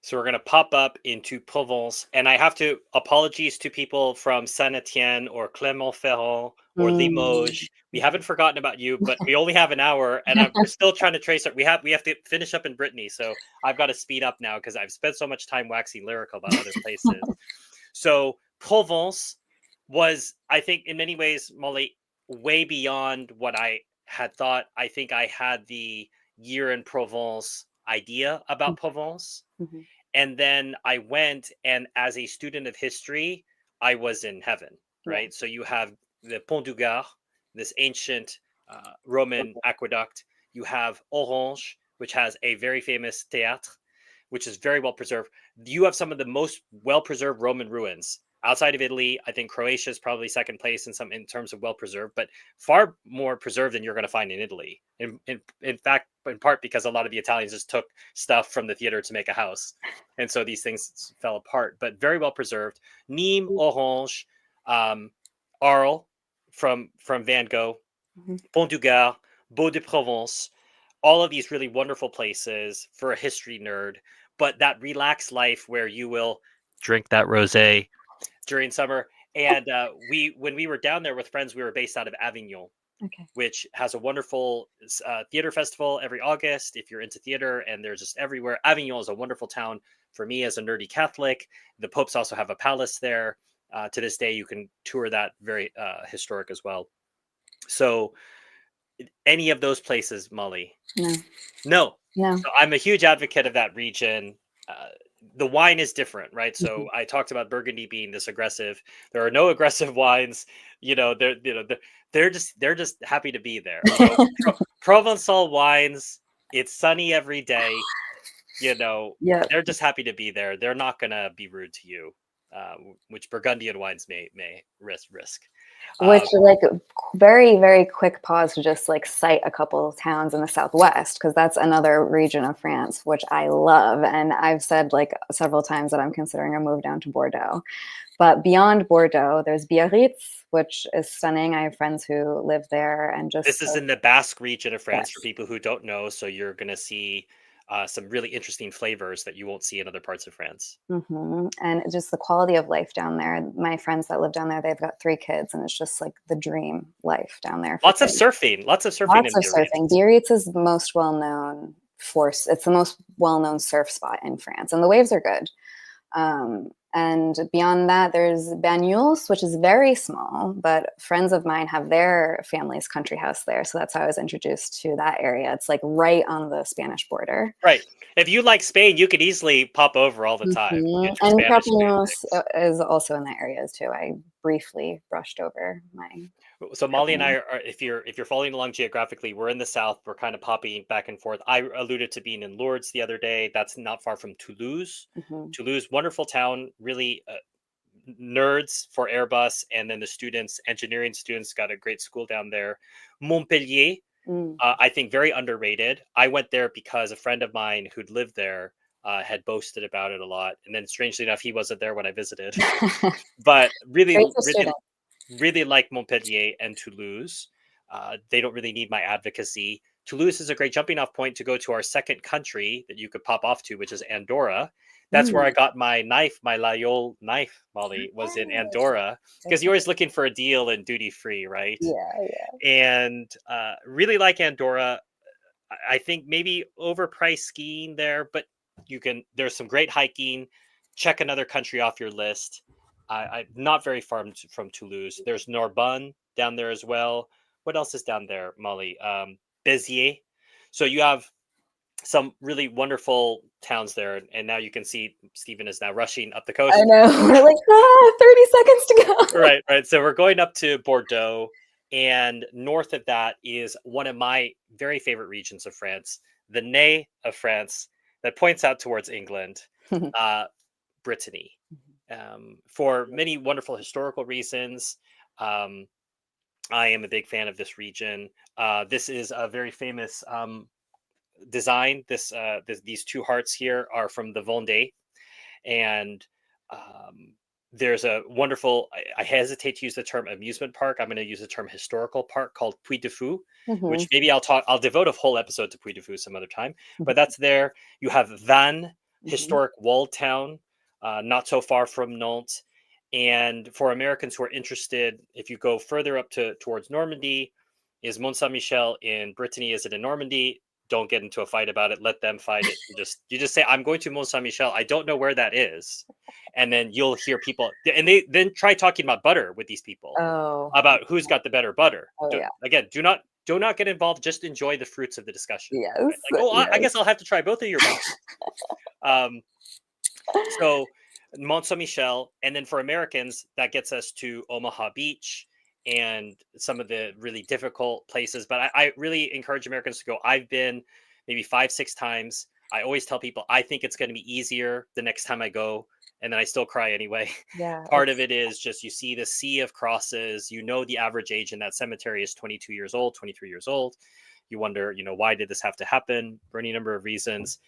Speaker 1: So we're going to pop up into Provence. And I have to apologies to people from Saint-Étienne or Clermont-Ferrand or
Speaker 2: Mm.
Speaker 1: Limoges. We haven't forgotten about you, but we only have an hour, and we're still trying to trace it. We have to finish up in Brittany, so I've got to speed up now because I've spent so much time waxing lyrical about other places. So Provence was, I think, in many ways, Molly, way beyond what I had thought. I think I had the year in Provence idea about Provence.
Speaker 2: Mm-hmm.
Speaker 1: And then I went, and as a student of history, I was in heaven,
Speaker 2: Yeah.
Speaker 1: right? So you have the Pont du Gard, this ancient Roman aqueduct. You have Orange, which has a very famous théâtre, which is very well preserved. You have some of the most well preserved Roman ruins outside of Italy. I think Croatia is probably second place in terms of well preserved, but far more preserved than you're going to find in Italy. In fact, in part because a lot of the Italians just took stuff from the theater to make a house, and so these things fell apart. But very well preserved. Nîmes, Orange, Arles from Van Gogh,
Speaker 2: Mm-hmm.
Speaker 1: Pont du Gard, Beau de Provence, all of these really wonderful places for a history nerd, but that relaxed life where you will drink that rosé during summer. And when we were down there with friends, we were based out of Avignon,
Speaker 2: Okay.
Speaker 1: which has a wonderful theater festival every August. If you're into theater, and they're just everywhere. Avignon is a wonderful town for me as a nerdy Catholic. The popes also have a palace there. To this day, you can tour that, very historic as well. So any of those places, Molly?
Speaker 2: No.
Speaker 1: No.
Speaker 2: No.
Speaker 1: So I'm a huge advocate of that region. The wine is different, right? So
Speaker 2: Mm-hmm.
Speaker 1: I talked about Burgundy being this aggressive. There are no aggressive wines. They're just happy to be there. Provençal wines. It's sunny every day.
Speaker 2: Yeah.
Speaker 1: They're just happy to be there. They're not gonna be rude to you, which Burgundian wines may risk.
Speaker 2: Which,
Speaker 1: Um,
Speaker 2: like, very, very quick pause to just like cite a couple of towns in the Southwest, because that's another region of France, which I love. And I've said like several times that I'm considering a move down to Bordeaux. But beyond Bordeaux, there's Biarritz, which is stunning. I have friends who live there and
Speaker 1: This
Speaker 2: just
Speaker 1: is in the Basque region of France for
Speaker 2: yes.
Speaker 1: people who don't know. So you're going to see some really interesting flavors that you won't see in other parts of France.
Speaker 2: And just the quality of life down there. My friends that live down there, they've got 3 kids, and it's just like the dream life down there for
Speaker 1: Lots of
Speaker 2: kids.
Speaker 1: surfing. Lots of surfing
Speaker 2: Lots
Speaker 1: in
Speaker 2: of surfing.
Speaker 1: Biarritz.
Speaker 2: Biarritz is the most well-known it's the most well-known surf spot in France, and the waves are good. And beyond that, there's Banyuls, which is very small, but friends of mine have their family's country house there. So that's how I was introduced to that area. It's like right on the Spanish border.
Speaker 1: Right. If you like Spain, you could easily pop over all the time. Get your
Speaker 2: And
Speaker 1: Spanish food
Speaker 2: Capanos
Speaker 1: fix.
Speaker 2: is also in that area too. I briefly brushed over my
Speaker 1: So Molly and I
Speaker 2: Capanos.
Speaker 1: are, if you're following along geographically, we're in the south. We're kind of popping back and forth. I alluded to being in Lourdes the other day. That's not far from Toulouse.
Speaker 2: Mhm.
Speaker 1: Toulouse, wonderful town, really nerds for Airbus, and then the students, engineering students, got a great school down there. Montpellier,
Speaker 2: Mm.
Speaker 1: I think very underrated. I went there because a friend of mine who'd lived there had boasted about it a lot, and then strangely enough, he wasn't there when I visited. But really,
Speaker 2: Great for
Speaker 1: really,
Speaker 2: students.
Speaker 1: really like Montpellier and Toulouse. They don't really need my advocacy. Toulouse is a great jumping off point to go to our second country that you could pop off to, which is Andorra, That's where I
Speaker 2: Mm.
Speaker 1: got my knife, my Layol knife, Molly, was in
Speaker 2: Yes.
Speaker 1: Andorra, because you're
Speaker 2: Okay.
Speaker 1: always looking for a deal in duty free, right?
Speaker 2: Yeah, yeah.
Speaker 1: And really like Andorra. I think maybe overpriced skiing there, but there's some great hiking. Check another country off your list. I'm not very far from Toulouse. There's Narbonne down there as well. What else is down there, Molly? Béziers. So you have some really wonderful towns there, and now you can see Stephen is now rushing up the
Speaker 2: I
Speaker 1: coast.
Speaker 2: know. We're like, 30 seconds to go.
Speaker 1: Right, right. So we're going up to Bordeaux, and north of that is one of my very favorite regions of France, the Nez of France, that points out towards England, uh, Brittany, for many wonderful historical reasons. Um, I am a big fan of this region. This is a very famous design. These two hearts here are from the Vendée, and there's a wonderful, I hesitate to use the term amusement park. I'm going to use the term historical park called Puy de Fou,
Speaker 2: Mhm.
Speaker 1: which maybe I'll devote a whole episode to Puy de Fou some other time. But that's there. You have Vannes,
Speaker 2: Mhm.
Speaker 1: historic walled town, not so far from Nantes. And for Americans who are interested, if you go further up towards Normandy, is Mont Saint Michel in Brittany? Is it in Normandy? Don't get into a fight about it. Let them fight it. You just say, I'm going to Mont Saint Michel. I don't know where that is. And then you'll hear people, and they then try talking about butter with these people,
Speaker 2: Oh,
Speaker 1: about who's got the better butter.
Speaker 2: oh yeah.
Speaker 1: Again, do not get involved. Just enjoy the fruits of the discussion. Right?
Speaker 2: Yes,
Speaker 1: Like, oh, I
Speaker 2: yes.
Speaker 1: guess I'll have to try both of your butters. Um, so Mont Saint Michel, and then for Americans, that gets us to Omaha Beach and some of the really difficult places. But I really encourage Americans to go. I've been maybe 5, 6 times. I always tell people I think it's going to be easier the next time I go, and then I still cry anyway.
Speaker 2: Yeah,
Speaker 1: Part of it is just you see the sea of crosses. You know the average age in that cemetery is 22 years old, 23 years old. You wonder, why did this have to happen? For any number of reasons.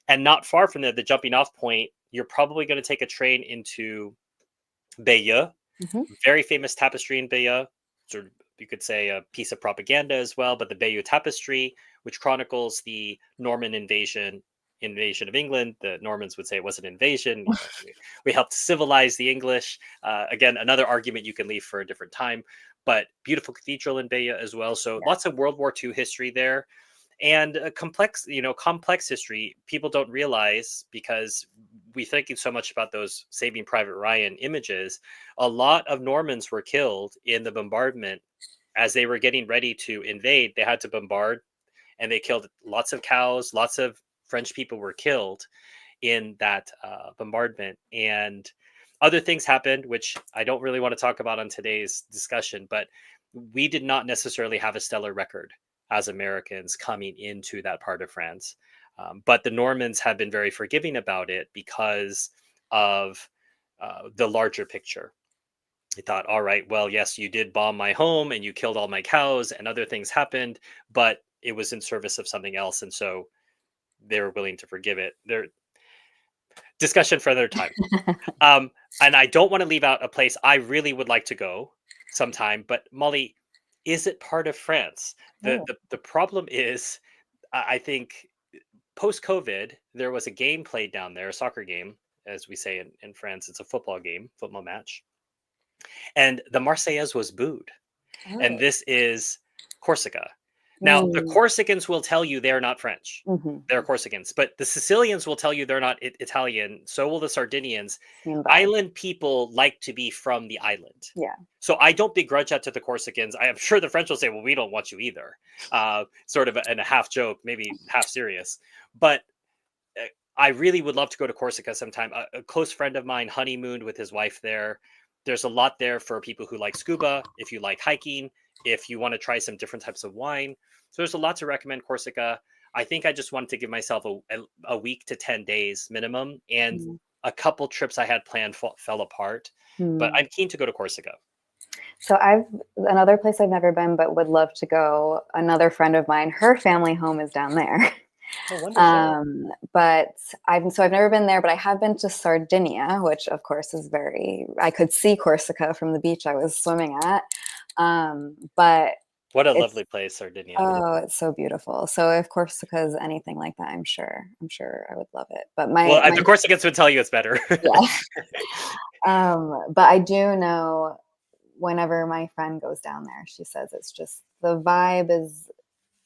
Speaker 1: And not far from there, the jumping off point, you're probably going to take a train into Bayeux,
Speaker 2: mhm,
Speaker 1: very famous tapestry in Bayeux. Sort of, you could say a piece of propaganda as well, but the Bayeux Tapestry, which chronicles the Norman invasion of England. The Normans would say it was an invasion. We helped civilize the English. Again, another argument you can leave for a different time. But beautiful cathedral in Bayeux as well. So
Speaker 2: yeah.
Speaker 1: lots of World War II history there, and a complex history people don't realize, because we thinking so much about those Saving Private Ryan images. A lot of Normans were killed in the bombardment. As they were getting ready to invade, they had to bombard, and they killed lots of cows. Lots of French people were killed in that bombardment, and other things happened which I don't really want to talk about on today's discussion. But we did not necessarily have a stellar record as Americans coming into that part of France. But the Normans have been very forgiving about it because of the larger picture. They thought, all right, well, yes, you did bomb my home and you killed all my cows and other things happened, but it was in service of something else. And so they were willing to forgive it. Their discussion for another time. Um, and I don't want to leave out a place I really would like to go sometime. But Molly, is it part of France? The
Speaker 2: Oh,
Speaker 1: the, the problem is, I think post COVID, there was a game played down there, a soccer game, as we say in France. It's a football game, football match, and the Marseillaise was booed. And
Speaker 2: oh.
Speaker 1: this is Corsica. Now, the
Speaker 2: Mm,
Speaker 1: Corsicans will tell you they're not French.
Speaker 2: mhm.
Speaker 1: They're Corsicans, but the Sicilians will tell you they're not Italian. So will the Sardinians.
Speaker 2: Same vibe.
Speaker 1: Island people like to be from the island.
Speaker 2: Yeah.
Speaker 1: So I don't begrudge that to the Corsicans. I am sure the French will say, well, we don't want you either. Sort of in a half joke, maybe half serious. But uh, I really would love to go to Corsica sometime. A close friend of mine honeymooned with his wife there. There's a lot there for people who like scuba, if you like hiking, if you want to try some different types of wine. So there's a lot to recommend Corsica. I think I just wanted to give myself a week to 10 days minimum. And
Speaker 2: Mm,
Speaker 1: a couple trips I had planned fell apart. But
Speaker 2: mm.
Speaker 1: I'm keen to go to Corsica.
Speaker 2: So another place I've never been but would love to go. Another friend of mine, her family home is down there.
Speaker 1: Oh, wonderful.
Speaker 2: But I've never been there, but I have been to Sardinia, which of course is I could see Corsica from the beach I was swimming at. But
Speaker 1: What a
Speaker 2: It's
Speaker 1: lovely place, Sardinia.
Speaker 2: oh, it's so beautiful. So of course, because anything like that, I'm sure I would love it. But
Speaker 1: Well,
Speaker 2: my
Speaker 1: the Corsicans would tell you it's better.
Speaker 2: yeah. But I do know whenever my friend goes down there, she says it's just the vibe is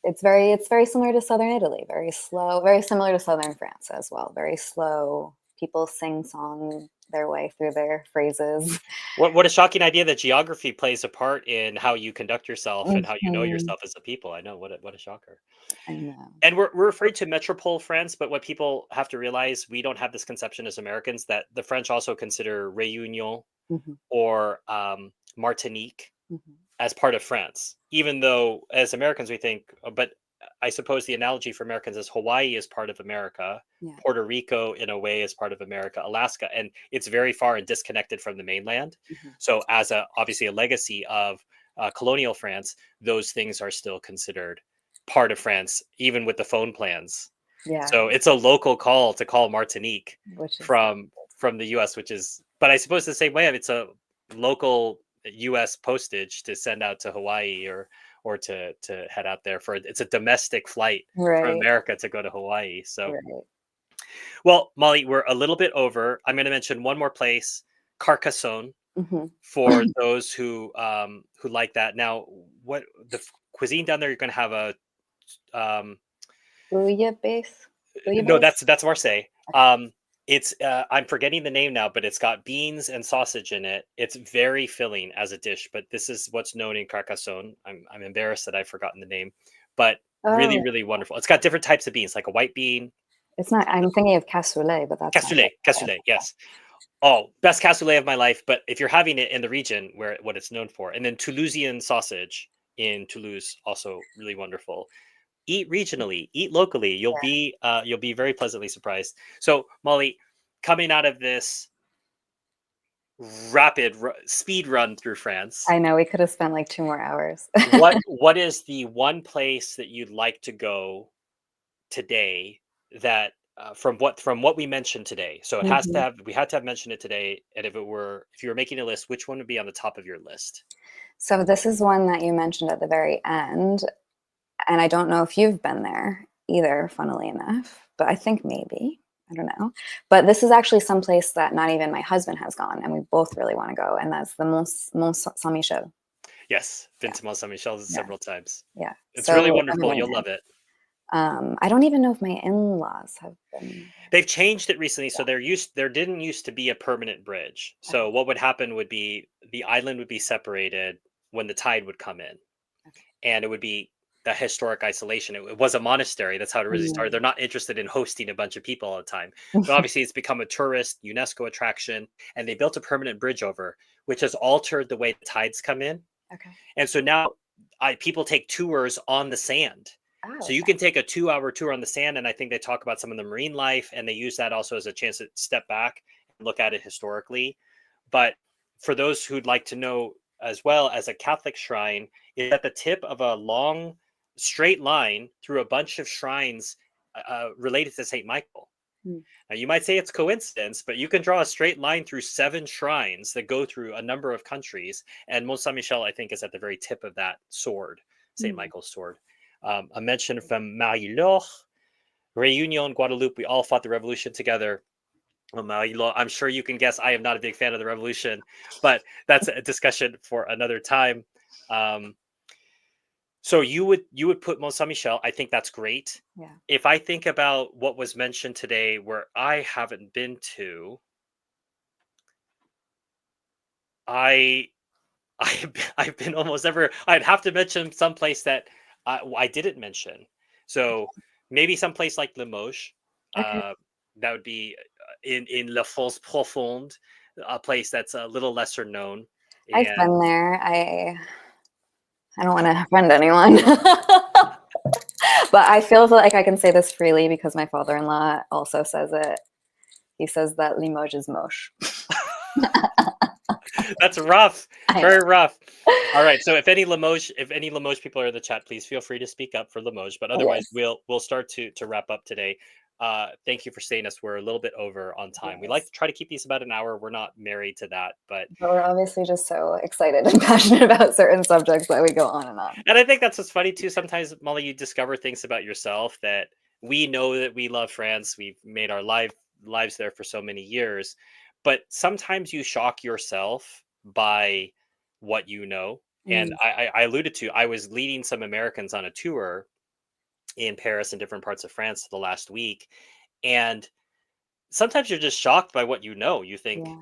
Speaker 2: it's very similar to southern Italy, very slow, very similar to southern France as well. Very slow. People sing song their way through their phrases.
Speaker 1: What a shocking idea that geography plays a part in how you conduct yourself and how you know
Speaker 2: Mhm.
Speaker 1: yourself as a people. I know, what a shocker.
Speaker 2: I know.
Speaker 1: And we're referring to metropole France, but what people have to realize, we don't have this conception as Americans that the French also consider Réunion
Speaker 2: Mhm,
Speaker 1: or Martinique
Speaker 2: mhm.
Speaker 1: as part of France, even though as Americans we think, but I suppose the analogy for Americans is Hawaii is part of America,
Speaker 2: Yeah.
Speaker 1: Puerto Rico in a way is part of America, Alaska, and it's very far and disconnected from the mainland.
Speaker 2: Mhm.
Speaker 1: So, as a obviously a legacy of colonial France, those things are still considered part of France, even with the phone plans.
Speaker 2: Yeah,
Speaker 1: So it's a local call to call Martinique
Speaker 2: which is
Speaker 1: from the US, which is, but I suppose the same way. It's a local US postage to send out to Hawaii or to head out there for, it's a domestic flight from
Speaker 2: right,
Speaker 1: America to go to Hawaii. So,
Speaker 2: right.
Speaker 1: well, Molly, we're a little bit over. I'm going to mention one more place, Carcassonne,
Speaker 2: Mhm.
Speaker 1: for those who like that. Now, what the cuisine down there? You're going to have a
Speaker 2: Bouillabaisse?
Speaker 1: no,
Speaker 2: Bouillabaisse?
Speaker 1: that's Marseille.
Speaker 2: Okay.
Speaker 1: It's I'm forgetting the name now, but it's got beans and sausage in it. It's very filling as a dish, but this is what's known in Carcassonne. I'm embarrassed that I've forgotten the name, but really
Speaker 2: Oh,
Speaker 1: really wonderful. It's got different types of beans, like a white bean,
Speaker 2: it's not I'm thinking of cassoulet, but that's not it.
Speaker 1: cassoulet, yes. Oh, best cassoulet of my life. But if you're having it in the region where what it's known for, and then Toulousian sausage in Toulouse, also really wonderful. Eat regionally, eat locally. You'll be very pleasantly surprised. So, Molly, coming out of this speed run through France,
Speaker 2: I know, we could have spent, like, 2 more hours.
Speaker 1: what is the one place that you'd like to go today that from what we mentioned today? So it has to
Speaker 2: Mhm.
Speaker 1: have we had to have mentioned it today. And if you were making a list, which one would be on the top of your list?
Speaker 2: So this is one that you mentioned at the very end, and I don't know if you've been there either, funnily enough, but I think maybe. I don't know. But this is actually someplace that not even my husband has gone, and we both really want to go, and that's the Mont Saint Michel.
Speaker 1: Yes, been
Speaker 2: Yeah,
Speaker 1: to Mont Saint Michel
Speaker 2: yeah,
Speaker 1: several times.
Speaker 2: yeah.
Speaker 1: It's really
Speaker 2: So I've
Speaker 1: wonderful.
Speaker 2: been
Speaker 1: You'll
Speaker 2: there.
Speaker 1: love it.
Speaker 2: I don't even know if my in-laws have been
Speaker 1: They've changed it recently, so
Speaker 2: there.
Speaker 1: there didn't used to be a permanent bridge.
Speaker 2: Yeah. Okay.
Speaker 1: So what would happen would be the island would be separated when the tide would come in,
Speaker 2: Okay.
Speaker 1: and it would be the historic isolation. It was a monastery. That's how it originally started.
Speaker 2: Mm.
Speaker 1: They're not interested in hosting a bunch of people all the time, but obviously it's become a tourist UNESCO attraction, and they built a permanent bridge over, which has altered the way the tides come in.
Speaker 2: Okay.
Speaker 1: And so now people take tours on the sand.
Speaker 2: Oh,
Speaker 1: So you
Speaker 2: okay.
Speaker 1: can take a 2 hour tour on the sand. And I think they talk about some of the marine life, and they use that also as a chance to step back and look at it historically. But for those who'd like to know as well, as a Catholic shrine, is at the tip of a long straight line through a bunch of shrines related to St. Michael.
Speaker 2: Mm.
Speaker 1: Now, you might say it's coincidence, but you can draw a straight line through 7 shrines that go through a number of countries. And Mont Saint Michel, I think, is at the very tip of that sword, St.
Speaker 2: Mm.
Speaker 1: Michael's sword. A mention from Marie-Laure, Réunion, Guadeloupe. We all fought the revolution together. Well, Marie-Laure, I'm sure you can guess I am not a big fan of the revolution, but that's a discussion for another time. Um, so you would put Mont Saint Michel. I think that's great.
Speaker 2: Yeah.
Speaker 1: If I think about what was mentioned today, where I haven't been to, I I've been almost ever. I'd have to mention someplace that I didn't mention. So maybe someplace like Limoges.
Speaker 2: Okay.
Speaker 1: Uh, that would be in La Fosse Profonde, a place that's a little lesser known.
Speaker 2: I've
Speaker 1: And
Speaker 2: been there. I don't want to offend anyone. But I feel like I can say this freely because my father-in-law also says it. He says that Limoges is moche.
Speaker 1: that's rough,
Speaker 2: I know.
Speaker 1: very rough. All right, so if any Limoges people are in the chat, please feel free to speak up for Limoges. But otherwise,
Speaker 2: Yes.
Speaker 1: we'll start to wrap up today. Thank you for staying us. We're a little bit over on time. We like
Speaker 2: Yes.
Speaker 1: to try to keep these about an hour. We're not married to that, but
Speaker 2: But we're obviously just so excited and passionate about certain subjects that we go on and on.
Speaker 1: and I think that's what's funny too. Sometimes, Molly, you discover things about yourself that we know that we love France. We've made our lives there for so many years, but sometimes you shock yourself by what you know. And
Speaker 2: Mm,
Speaker 1: I alluded to, I was leading some Americans on a tour in Paris and different parts of France the last week, and sometimes you're just shocked by what you know. You think,
Speaker 2: yeah.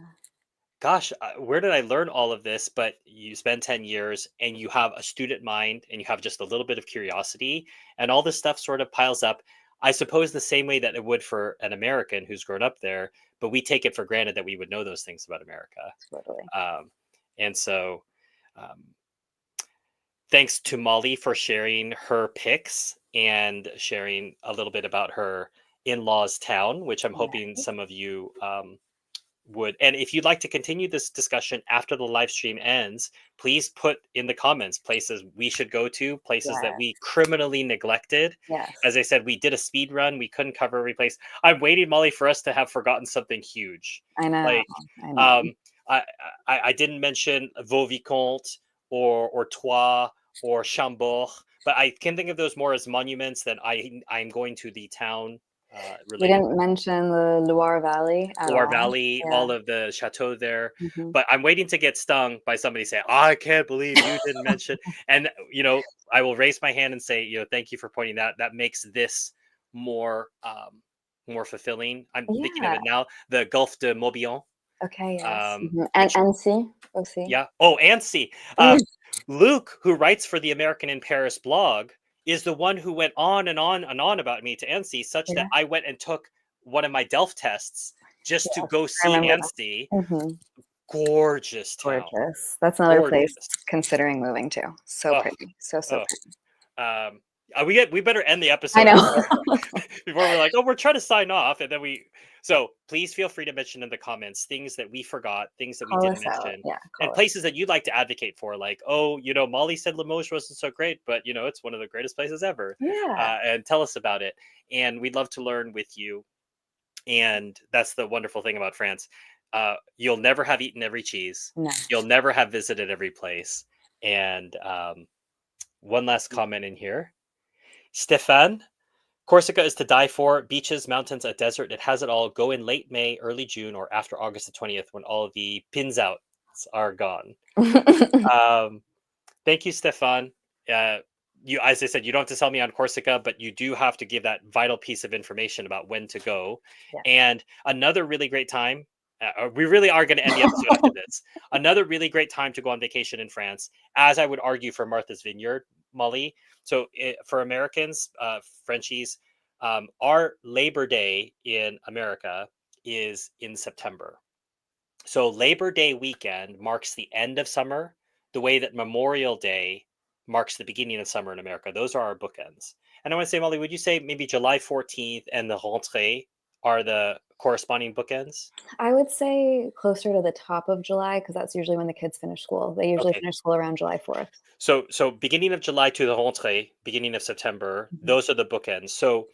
Speaker 1: gosh, where did I learn all of this? But you spend 10 years and you have a student mind and you have just a little bit of curiosity, and all this stuff sort of piles up. I suppose the same way that it would for an American who's grown up there, but we take it for granted that we would know those things about America.
Speaker 2: Totally.
Speaker 1: Um, and so, um, thanks to Molly for sharing her picks and sharing a little bit about her in-laws town, which I'm hoping
Speaker 2: Yeah.
Speaker 1: some of you would. And if you'd like to continue this discussion after the live stream ends, please put in the comments places we should go to, places that
Speaker 2: Yes.
Speaker 1: we criminally neglected.
Speaker 2: Yes.
Speaker 1: As I said, we did a speed run. We couldn't cover every place. I'm waiting, Molly, for us to have forgotten something huge.
Speaker 2: I know.
Speaker 1: Like,
Speaker 2: I know.
Speaker 1: um, I, I didn't mention Vaux Vicomte or Troyes or Chambord, but I can think of those more as monuments than I'm going to the town
Speaker 2: We
Speaker 1: related
Speaker 2: didn't mention the Loire Valley at
Speaker 1: Loire
Speaker 2: all.
Speaker 1: Valley,
Speaker 2: Yeah.
Speaker 1: all of the chateau there.
Speaker 2: Mhm.
Speaker 1: But I'm waiting to get stung by somebody saying, "I can't believe you didn't mention." And I will raise my hand and say, thank you for pointing that. That makes this more more fulfilling. I'm thinking of
Speaker 2: Yeah.
Speaker 1: it now. The Gulf de Morbihan,
Speaker 2: Okay, yes. Mhm. And
Speaker 1: which
Speaker 2: Annecy aussi.
Speaker 1: yeah. Oh, Annecy.
Speaker 2: Mm,
Speaker 1: Luke, who writes for the American in Paris blog, is the one who went on and on and on about me to Annecy, such that
Speaker 2: yeah,
Speaker 1: I went and took one of my Delft tests just to
Speaker 2: yes.
Speaker 1: go
Speaker 2: I
Speaker 1: see
Speaker 2: remember that.
Speaker 1: Annecy.
Speaker 2: Mhm.
Speaker 1: Gorgeous town.
Speaker 2: Gorgeous. That's another place
Speaker 1: Gorgeous.
Speaker 2: considering moving to. So
Speaker 1: Oh,
Speaker 2: pretty. So, so
Speaker 1: oh.
Speaker 2: pretty.
Speaker 1: We better end the
Speaker 2: I
Speaker 1: episode
Speaker 2: know.
Speaker 1: before we're like, oh, we're trying to sign off, and then we. So please feel free to mention in the comments things that we forgot, things that we
Speaker 2: Call
Speaker 1: didn't
Speaker 2: us out.
Speaker 1: mention,
Speaker 2: Yeah,
Speaker 1: and
Speaker 2: call us.
Speaker 1: places that you'd like to advocate for. Like, oh, Molly said Limoges wasn't so great, but it's one of the greatest places ever,
Speaker 2: Yeah.
Speaker 1: and tell us about it. And we'd love to learn with you. And that's the wonderful thing about France. You'll never have eaten every cheese.
Speaker 2: No.
Speaker 1: You'll never have visited every place. And one last comment in here. Stefan, Corsica is to die for. Beaches, mountains, a desert. It has it all. Go in late May, early June, or after August the 20th when all of the pins outs are gone. Um, Thank you, Stefan. As I said, you don't have to tell me on Corsica, but you do have to give that vital piece of information about when to go.
Speaker 2: Yeah.
Speaker 1: And another really great time. We really are going to end the episode after this. Another really great time to go on vacation in France, as I would argue for Martha's Vineyard, Molly. So for Americans, Frenchies, our Labor Day in America is in September. So Labor Day weekend marks the end of summer, the way that Memorial Day marks the beginning of summer in America. Those are our bookends. And I want to say, Molly, would you say maybe July 14th and the rentrée are the corresponding bookends?
Speaker 2: I would say closer to the top of July because that's usually when the kids finish school. They usually
Speaker 1: Okay.
Speaker 2: finish school around July 4th.
Speaker 1: So beginning of July to the rentrée, beginning of September,
Speaker 2: Mhm.
Speaker 1: those are the bookends. So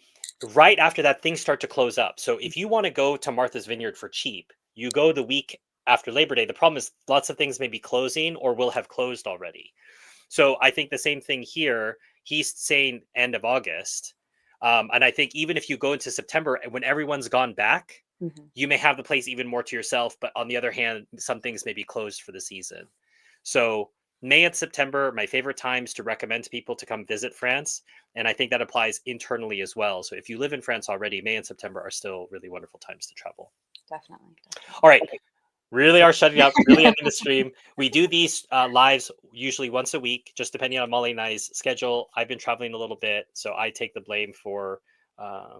Speaker 1: right after that, things start to close up. So if you want to go to Martha's Vineyard for cheap, you go the week after Labor Day. The problem is lots of things may be closing or will have closed already. So I think the same thing here. He's saying end of August. And I think even if you go into September, when everyone's gone back,
Speaker 2: Mhm.
Speaker 1: you may have the place even more to yourself. But on the other hand, some things may be closed for the season. So May and September, my favorite times to recommend to people to come visit France. And I think that applies internally as well. So if you live in France already, May and September are still really wonderful times to travel.
Speaker 2: Definitely, definitely.
Speaker 1: All right.
Speaker 2: Okay.
Speaker 1: Really are shutting up, really ending the stream. We do these lives usually once a week, just depending on Molly and I's schedule. I've been traveling a little bit, so I take the blame uh,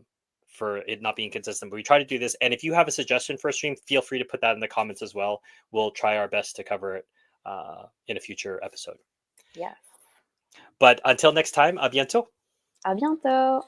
Speaker 1: for it not being consistent. But we try to do this. And if you have a suggestion for a stream, feel free to put that in the comments as well. We'll try our best to cover it in a future episode.
Speaker 2: Yes.
Speaker 1: But until next time, à bientôt.
Speaker 2: À bientôt.